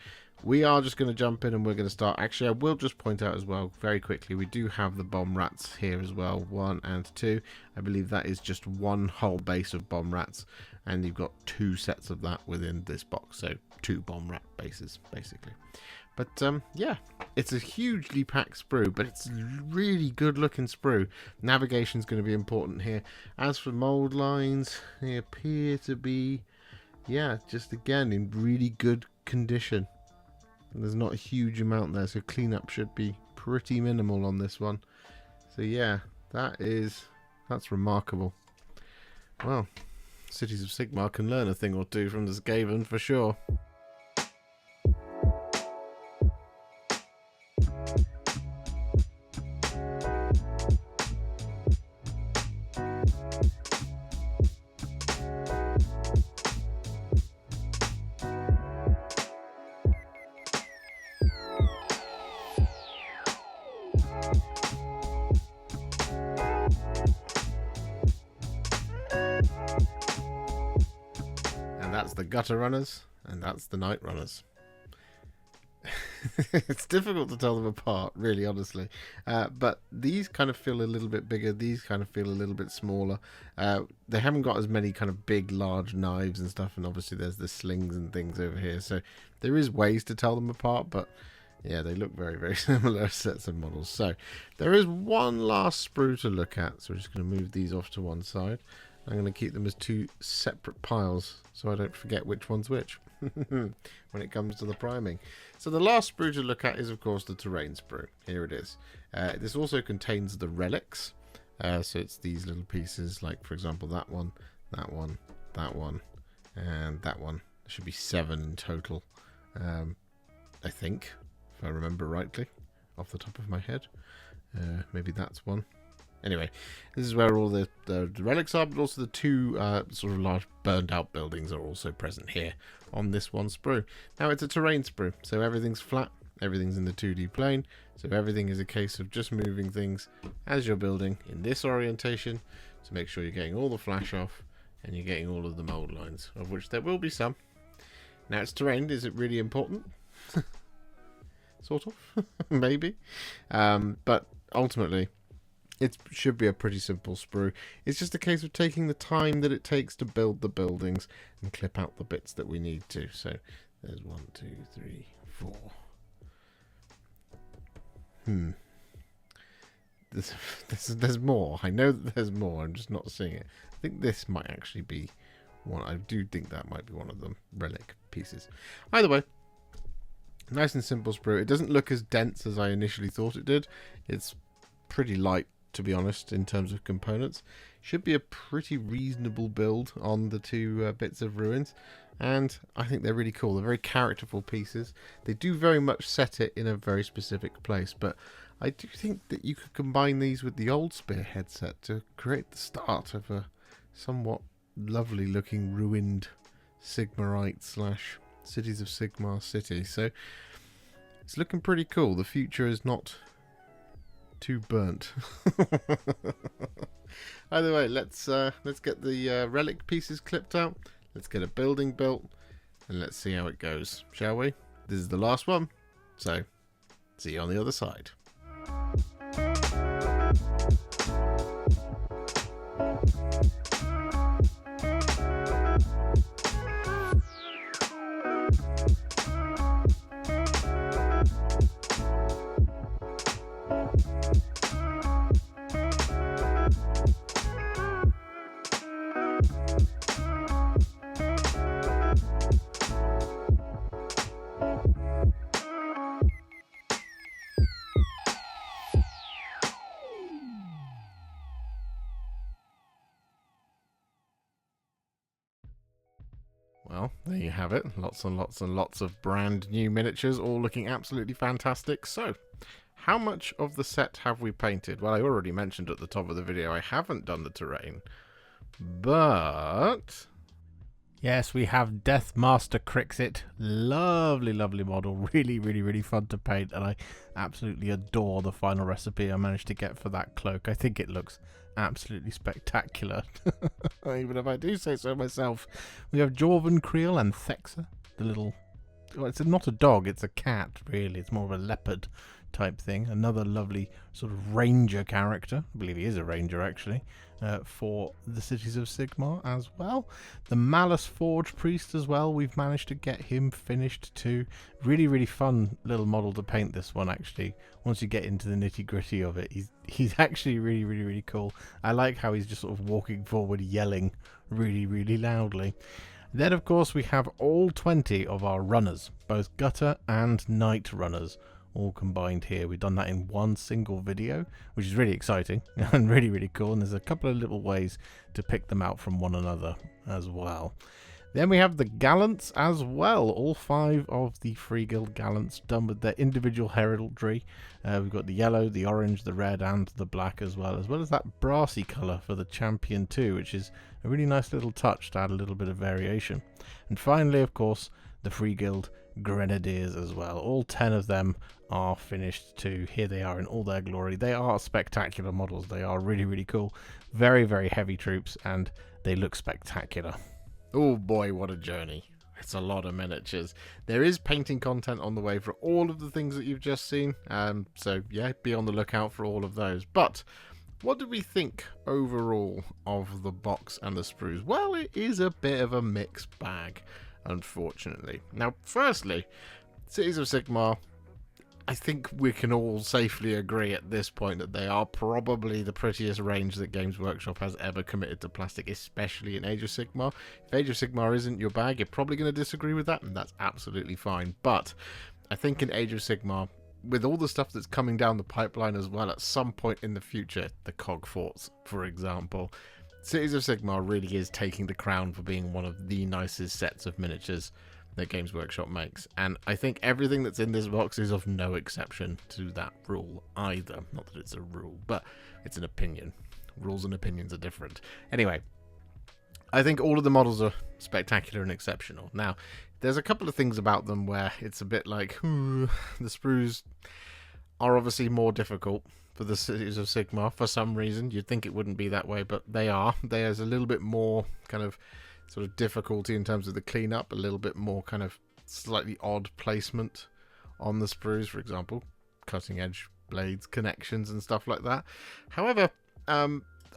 we are just going to jump in and we're going to start. Actually, I will just point out as well very quickly, we do have the bomb rats here as well, 1 and 2. I believe that is just one whole base of bomb rats, and you've got 2 sets of that within this box, so 2 bomb rat bases basically. But yeah, it's a hugely packed sprue, but it's a really good looking sprue. Navigation is going to be important here. As for mold lines, they appear to be, yeah, just again in really good condition. And there's not a huge amount there, so cleanup should be pretty minimal on this one. So yeah, that's remarkable. Well, Cities of Sigmar can learn a thing or two from the Skaven for sure. That's the gutter runners, and that's the night runners. It's difficult to tell them apart, really, honestly. But these kind of feel a little bit bigger. These kind of feel a little bit smaller. They haven't got as many kind of big, large knives and stuff. And obviously there's the slings and things over here. So there is ways to tell them apart. But yeah, they look very, very similar sets of models. So there is one last sprue to look at. So we're just going to move these off to one side. I'm going to keep them as 2 separate piles so I don't forget which one's which when it comes to the priming. So the last sprue to look at is, of course, the terrain sprue. Here it is. This also contains the relics. So it's these little pieces, like, for example, that one, that one, that one, and that one. There should be 7 in total, I think, if I remember rightly, off the top of my head. Maybe that's one. Anyway, this is where all the relics are, but also the 2 sort of large burned out buildings are also present here on this one sprue. Now, it's a terrain sprue, so everything's flat, everything's in the 2D plane, so everything is a case of just moving things as you're building in this orientation to make sure you're getting all the flash off and you're getting all of the mold lines, of which there will be some. Now, it's terrain. Is it really important? Sort of, maybe. But ultimately, it should be a pretty simple sprue. It's just a case of taking the time that it takes to build the buildings and clip out the bits that we need to. So there's 1, 2, 3, 4. There's more. I know that there's more. I'm just not seeing it. I think this might actually be one. I do think that might be one of the relic pieces. Either way, nice and simple sprue. It doesn't look as dense as I initially thought it did. It's pretty light, to be honest, in terms of components. Should be a pretty reasonable build on the 2 bits of ruins, and I think they're really cool. They're very characterful pieces. They do very much set it in a very specific place, but I do think that you could combine these with the old Spearhead set to create the start of a somewhat lovely looking ruined Sigmarite / Cities of Sigmar city. So It's looking pretty cool. The future is not too burnt. Either way, let's get the relic pieces clipped out. Let's get a building built, and let's see how it goes, shall we? This is the last one, so see you on the other side. Well, there you have it. Lots and lots and lots of brand new miniatures, all looking absolutely fantastic. So, how much of the set have we painted? Well, I already mentioned at the top of the video I haven't done the terrain, but yes, we have Deathmaster Crixxit. Lovely, lovely model. Really, really, really fun to paint, and I absolutely adore the final recipe I managed to get for that cloak. I think it looks absolutely spectacular, even if I do say so myself. We have Jorvan Creel and Thexa, the little... Well, it's not a dog, it's a cat, really. It's more of a leopard type thing. Another lovely sort of ranger character. I believe he is a ranger, actually, for the Cities of Sigmar as well. The Malice Forge Priest as well. We've managed to get him finished too. Really, really fun little model to paint, this one, actually. Once you get into the nitty-gritty of it, he's actually really, really, really cool. I like how he's just sort of walking forward, yelling really, really loudly. Then, of course, we have all 20 of our runners, both gutter and knight runners, all combined here. We've done that in one single video, which is really exciting and really, really cool. And there's a couple of little ways to pick them out from one another as well. Then we have the Gallants as well. All 5 of the Freeguild Gallants done with their individual heraldry. We've got the yellow, the orange, the red, and the black as well as that brassy colour for the champion too, which is a really nice little touch to add a little bit of variation. And finally, of course, the Freeguild Grenadiers as well. All 10 of them are finished too. Here they are in all their glory. They are spectacular models. They are really, really cool. Very, very heavy troops, and they look spectacular. Oh boy, what a journey. It's a lot of miniatures. There is painting content on the way for all of the things that you've just seen. So yeah, be on the lookout for all of those. But what do we think overall of the box and the sprues? Well, it is a bit of a mixed bag, unfortunately. Now, firstly, Cities of Sigmar, I think we can all safely agree at this point that they are probably the prettiest range that Games Workshop has ever committed to plastic, especially in Age of Sigmar. If Age of Sigmar isn't your bag, you're probably going to disagree with that, and that's absolutely fine. But I think in Age of Sigmar, with all the stuff that's coming down the pipeline as well, at some point in the future, the Cog Forts, for example, Cities of Sigmar really is taking the crown for being one of the nicest sets of miniatures that Games Workshop makes, and I think everything that's in this box is of no exception to that rule either. Not that it's a rule, but it's an opinion. Rules and opinions are different. Anyway, I think all of the models are spectacular and exceptional. Now, there's a couple of things about them where it's a bit like, the sprues are obviously more difficult for the Cities of Sigmar for some reason. You'd think it wouldn't be that way, but they are. There's a little bit more kind of sort of difficulty in terms of the cleanup, a little bit more kind of slightly odd placement on the sprues, for example, cutting edge blades, connections and stuff like that. However,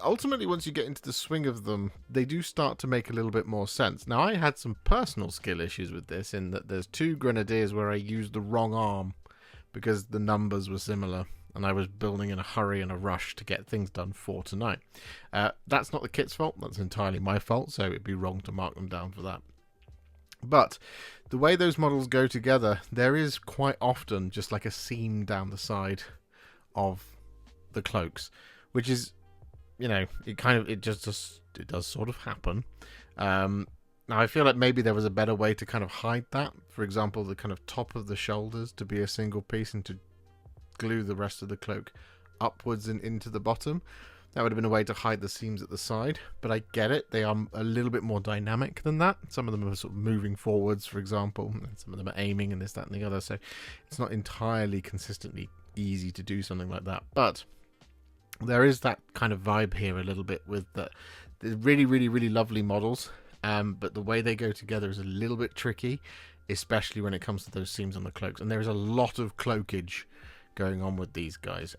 ultimately once you get into the swing of them, they do start to make a little bit more sense. Now, I had some personal skill issues with this in that there's 2 Grenadiers where I used the wrong arm because the numbers were similar, and I was building in a hurry and a rush to get things done for tonight. That's not the kit's fault, that's entirely my fault, so it'd be wrong to mark them down for that. But the way those models go together, there is quite often just like a seam down the side of the cloaks, which is, you know, it does sort of happen. Now I feel like maybe there was a better way to kind of hide that. For example, the kind of top of the shoulders to be a single piece and to glue the rest of the cloak upwards and into the bottom. That would have been a way to hide the seams at the side, but I get it. They are a little bit more dynamic than that. Some of them are sort of moving forwards, for example, and some of them are aiming and this, that, and the other. So it's not entirely consistently easy to do something like that. But there is that kind of vibe here a little bit with the really, really, really lovely models. But the way they go together is a little bit tricky, especially when it comes to those seams on the cloaks. And there is a lot of cloakage going on with these guys.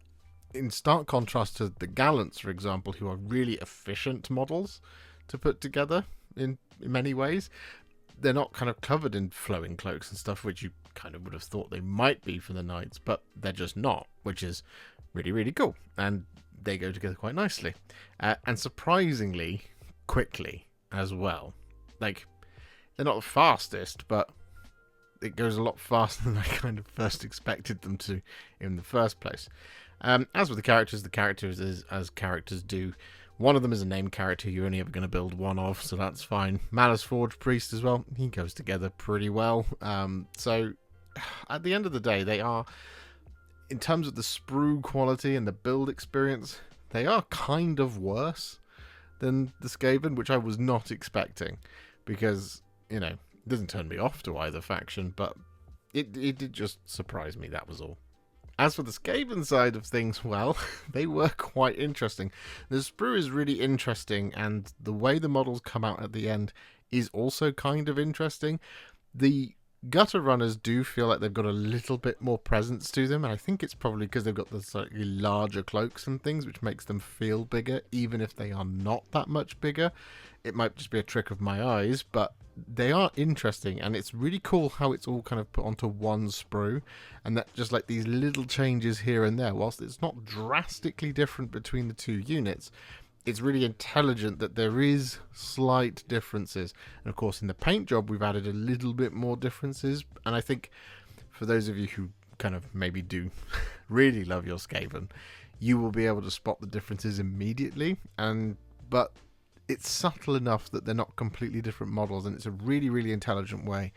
In stark contrast to the Gallants, for example, who are really efficient models to put together in many ways. They're not kind of covered in flowing cloaks and stuff, which you kind of would have thought they might be for the knights, but they're just not, which is really, really cool. And they go together quite nicely. And surprisingly quickly as well. Like, they're not the fastest, but it goes a lot faster than I kind of first expected them to in the first place. As with the characters as characters do. One of them is a named character you're only ever going to build one of, so that's fine. Malice Forge Priest as well. He goes together pretty well. So at the end of the day, they are, in terms of the sprue quality and the build experience, they are kind of worse than the Skaven, which I was not expecting, because, you know, it doesn't turn me off to either faction, but it did just surprise me, that was all. As for the Skaven side of things, well, they were quite interesting. The sprue is really interesting, and the way the models come out at the end is also kind of interesting. The gutter runners do feel like they've got a little bit more presence to them, and I think it's probably because they've got the slightly larger cloaks and things, which makes them feel bigger, even if they are not that much bigger. It might just be a trick of my eyes, but they are interesting, and it's really cool how it's all kind of put onto one sprue, and that just like these little changes here and there, whilst it's not drastically different between the two units, it's really intelligent that there is slight differences. And of course in the paint job we've added a little bit more differences, and I think for those of you who kind of maybe do really love your Skaven, you will be able to spot the differences immediately, but it's subtle enough that they're not completely different models, and it's a really, really intelligent way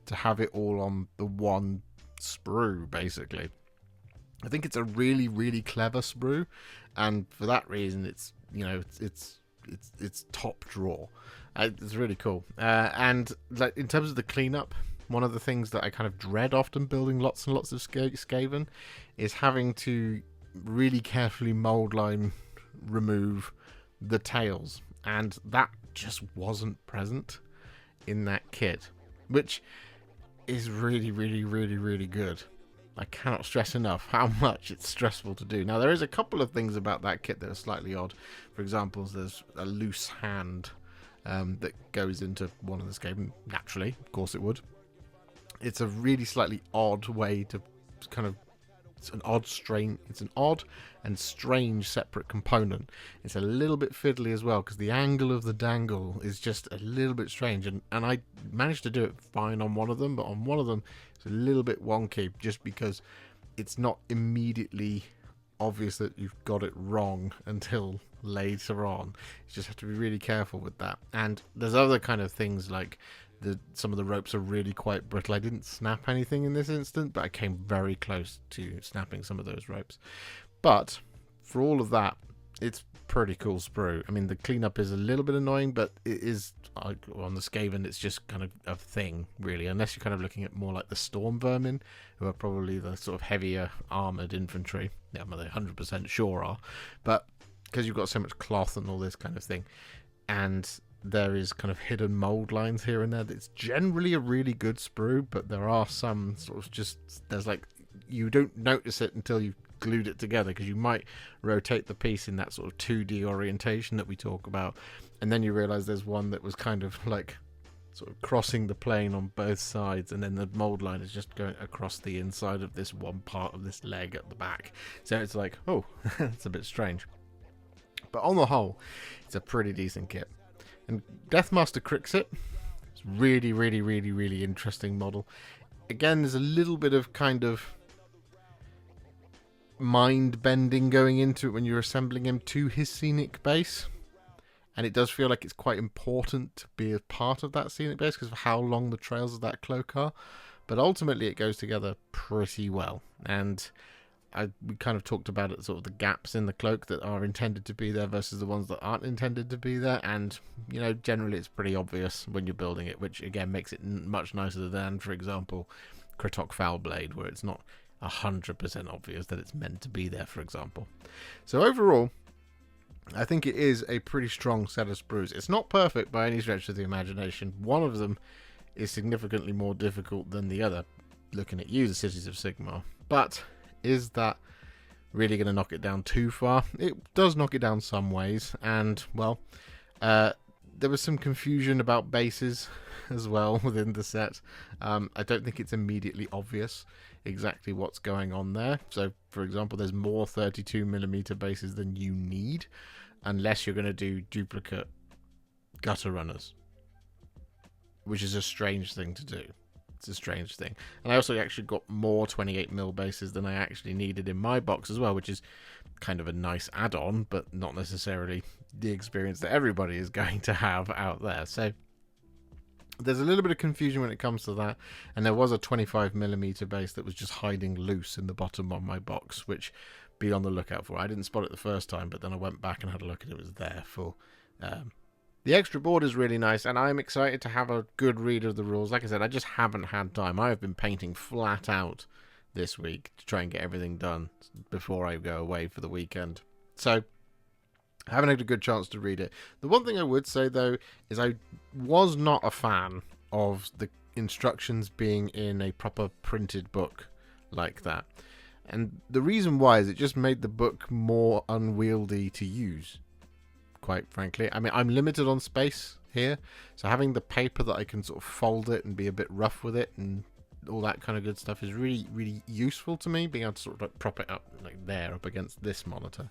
to have it all on the one sprue, basically. I think it's a really, really clever sprue, and for that reason, it's, you know, it's top draw. It's really cool. And like in terms of the cleanup, one of the things that I kind of dread often building lots and lots of Skaven is having to really carefully mold line remove the tails. And that just wasn't present in that kit, which is really, really, really, really good. I cannot stress enough how much it's stressful to do. Now, there is a couple of things about that kit that are slightly odd. For example, there's a loose hand that goes into one of the Skaven. Naturally, of course it would. It's a really slightly odd way to kind of... It's an odd and strange separate component. It's a little bit fiddly as well, because the angle of the dangle is just a little bit strange. And I managed to do it fine on one of them, but on one of them it's a little bit wonky, just because it's not immediately obvious that you've got it wrong until later on. You just have to be really careful with that. And there's other kind of things like some of the ropes are really quite brittle. I didn't snap anything in this instant, but I came very close to snapping some of those ropes. But for all of that, it's pretty cool sprue. I mean, the cleanup is a little bit annoying, but it is, on the Skaven, it's just kind of a thing, really, unless you're kind of looking at more like the Storm Vermin, who are probably the sort of heavier armoured infantry. Yeah, well, they 100% sure are, but because you've got so much cloth and all this kind of thing, and there is kind of hidden mold lines here and there, that's generally a really good sprue, but there are some sort of just, there's like, you don't notice it until you've glued it together, because you might rotate the piece in that sort of 2D orientation that we talk about, and then you realize there's one that was kind of like sort of crossing the plane on both sides, and then the mold line is just going across the inside of this one part of this leg at the back. So it's like, oh, that's a bit strange. But on the whole, it's a pretty decent kit. And Deathmaster Crixxit, it's really, really, really, really interesting model. Again, there's a little bit of kind of mind bending going into it when you're assembling him to his scenic base. And it does feel like it's quite important to be a part of that scenic base because of how long the trails of that cloak are. But ultimately, it goes together pretty well. And we kind of talked about it, sort of the gaps in the cloak that are intended to be there versus the ones that aren't intended to be there. And, you know, generally it's pretty obvious when you're building it, which again makes it much nicer than, for example, Kritok Foulblade, where it's not 100% obvious that it's meant to be there, for example. So overall, I think it is a pretty strong set of sprues. It's not perfect by any stretch of the imagination. One of them is significantly more difficult than the other, looking at you, the Cities of Sigmar. But is that really going to knock it down too far? It does knock it down some ways, and, well, there was some confusion about bases as well within the set. I don't think it's immediately obvious exactly what's going on there. So, for example, there's more 32mm bases than you need, unless you're going to do duplicate gutter runners, which is a strange thing to do. It's a strange thing. And I also actually got more 28mm bases than I actually needed in my box as well, which is kind of a nice add-on, but not necessarily the experience that everybody is going to have out there. So there's a little bit of confusion when it comes to that. And there was a 25mm base that was just hiding loose in the bottom of my box, which be on the lookout for. I didn't spot it the first time, but then I went back and had a look and it was there for... The extra board is really nice, and I'm excited to have a good read of the rules. Like I said, I just haven't had time. I have been painting flat out this week to try and get everything done before I go away for the weekend. So I haven't had a good chance to read it. The one thing I would say, though, is I was not a fan of the instructions being in a proper printed book like that. And the reason why is it just made the book more unwieldy to use. Quite frankly, I mean, I'm limited on space here, so having the paper that I can sort of fold it and be a bit rough with it and all that kind of good stuff is really, really useful to me. Being able to sort of like prop it up like there up against this monitor,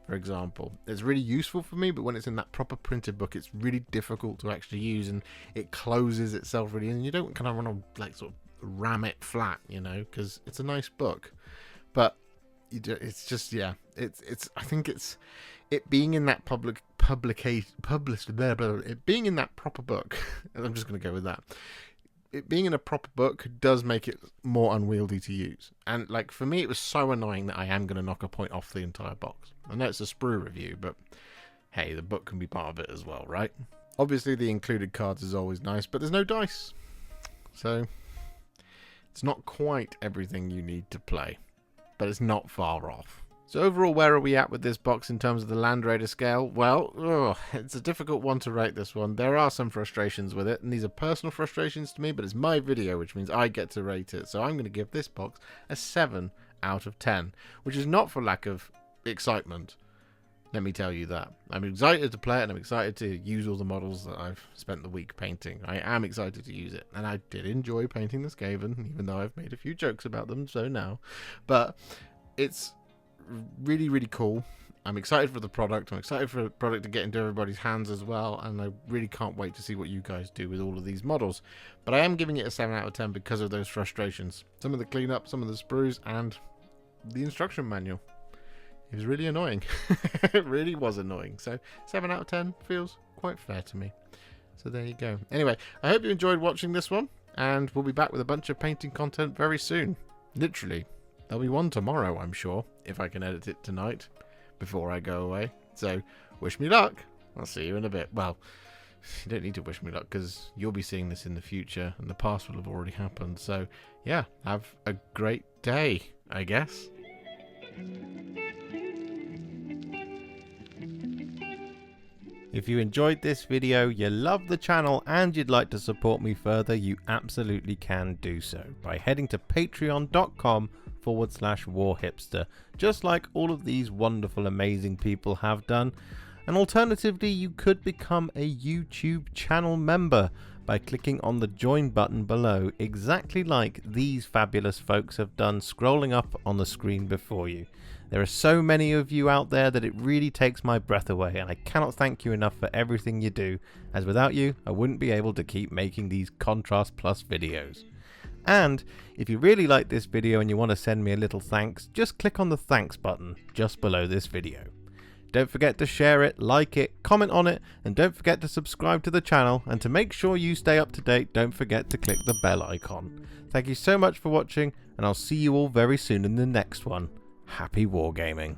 for example, it's really useful for me. But when it's in that proper printed book, it's really difficult to actually use, and it closes itself really, and you don't kind of want to like sort of ram it flat, you know, because it's a nice book, but you do, it's just, yeah, it's I think it's it being in that it being in that proper book. I'm just going to go with that. It being in a proper book does make it more unwieldy to use. And like for me, it was so annoying that I am going to knock a point off the entire box. I know it's a sprue review, but hey, the book can be part of it as well, right? Obviously, the included cards is always nice, but there's no dice, so it's not quite everything you need to play, but it's not far off. So overall, where are we at with this box in terms of the Land Raider scale? Well, it's a difficult one to rate, this one. There are some frustrations with it, and these are personal frustrations to me, but it's my video, which means I get to rate it. So I'm going to give this box a 7 out of 10, which is not for lack of excitement. Let me tell you that. I'm excited to play it, and I'm excited to use all the models that I've spent the week painting. I am excited to use it, and I did enjoy painting the Skaven, even though I've made a few jokes about them, so now. But it's really, really cool. I'm excited for the product. I'm excited for the product to get into everybody's hands as well, and I really can't wait to see what you guys do with all of these models. But I am giving it a 7 out of 10 because of those frustrations. Some of the cleanup, some of the sprues, and the instruction manual. It was really annoying. It really was annoying. So 7 out of 10 feels quite fair to me. So there you go. Anyway, I hope you enjoyed watching this one, and we'll be back with a bunch of painting content very soon. Literally. There'll be one tomorrow, I'm sure, if I can edit it tonight before I go away. So, wish me luck. I'll see you in a bit. Well, you don't need to wish me luck because you'll be seeing this in the future and the past will have already happened. So, yeah, have a great day, I guess. If you enjoyed this video, you love the channel, and you'd like to support me further, you absolutely can do so by heading to patreon.com/Warhipster, just like all of these wonderful, amazing people have done. And alternatively, you could become a YouTube channel member by clicking on the join button below, exactly like these fabulous folks have done, scrolling up on the screen before you. There are so many of you out there that it really takes my breath away, and I cannot thank you enough for everything you do, as without you, I wouldn't be able to keep making these Contrast Plus videos. And if you really like this video and you want to send me a little thanks, just click on the thanks button just below this video. Don't forget to share it, like it, comment on it, and don't forget to subscribe to the channel. And to make sure you stay up to date, don't forget to click the bell icon. Thank you so much for watching, and I'll see you all very soon in the next one. Happy wargaming.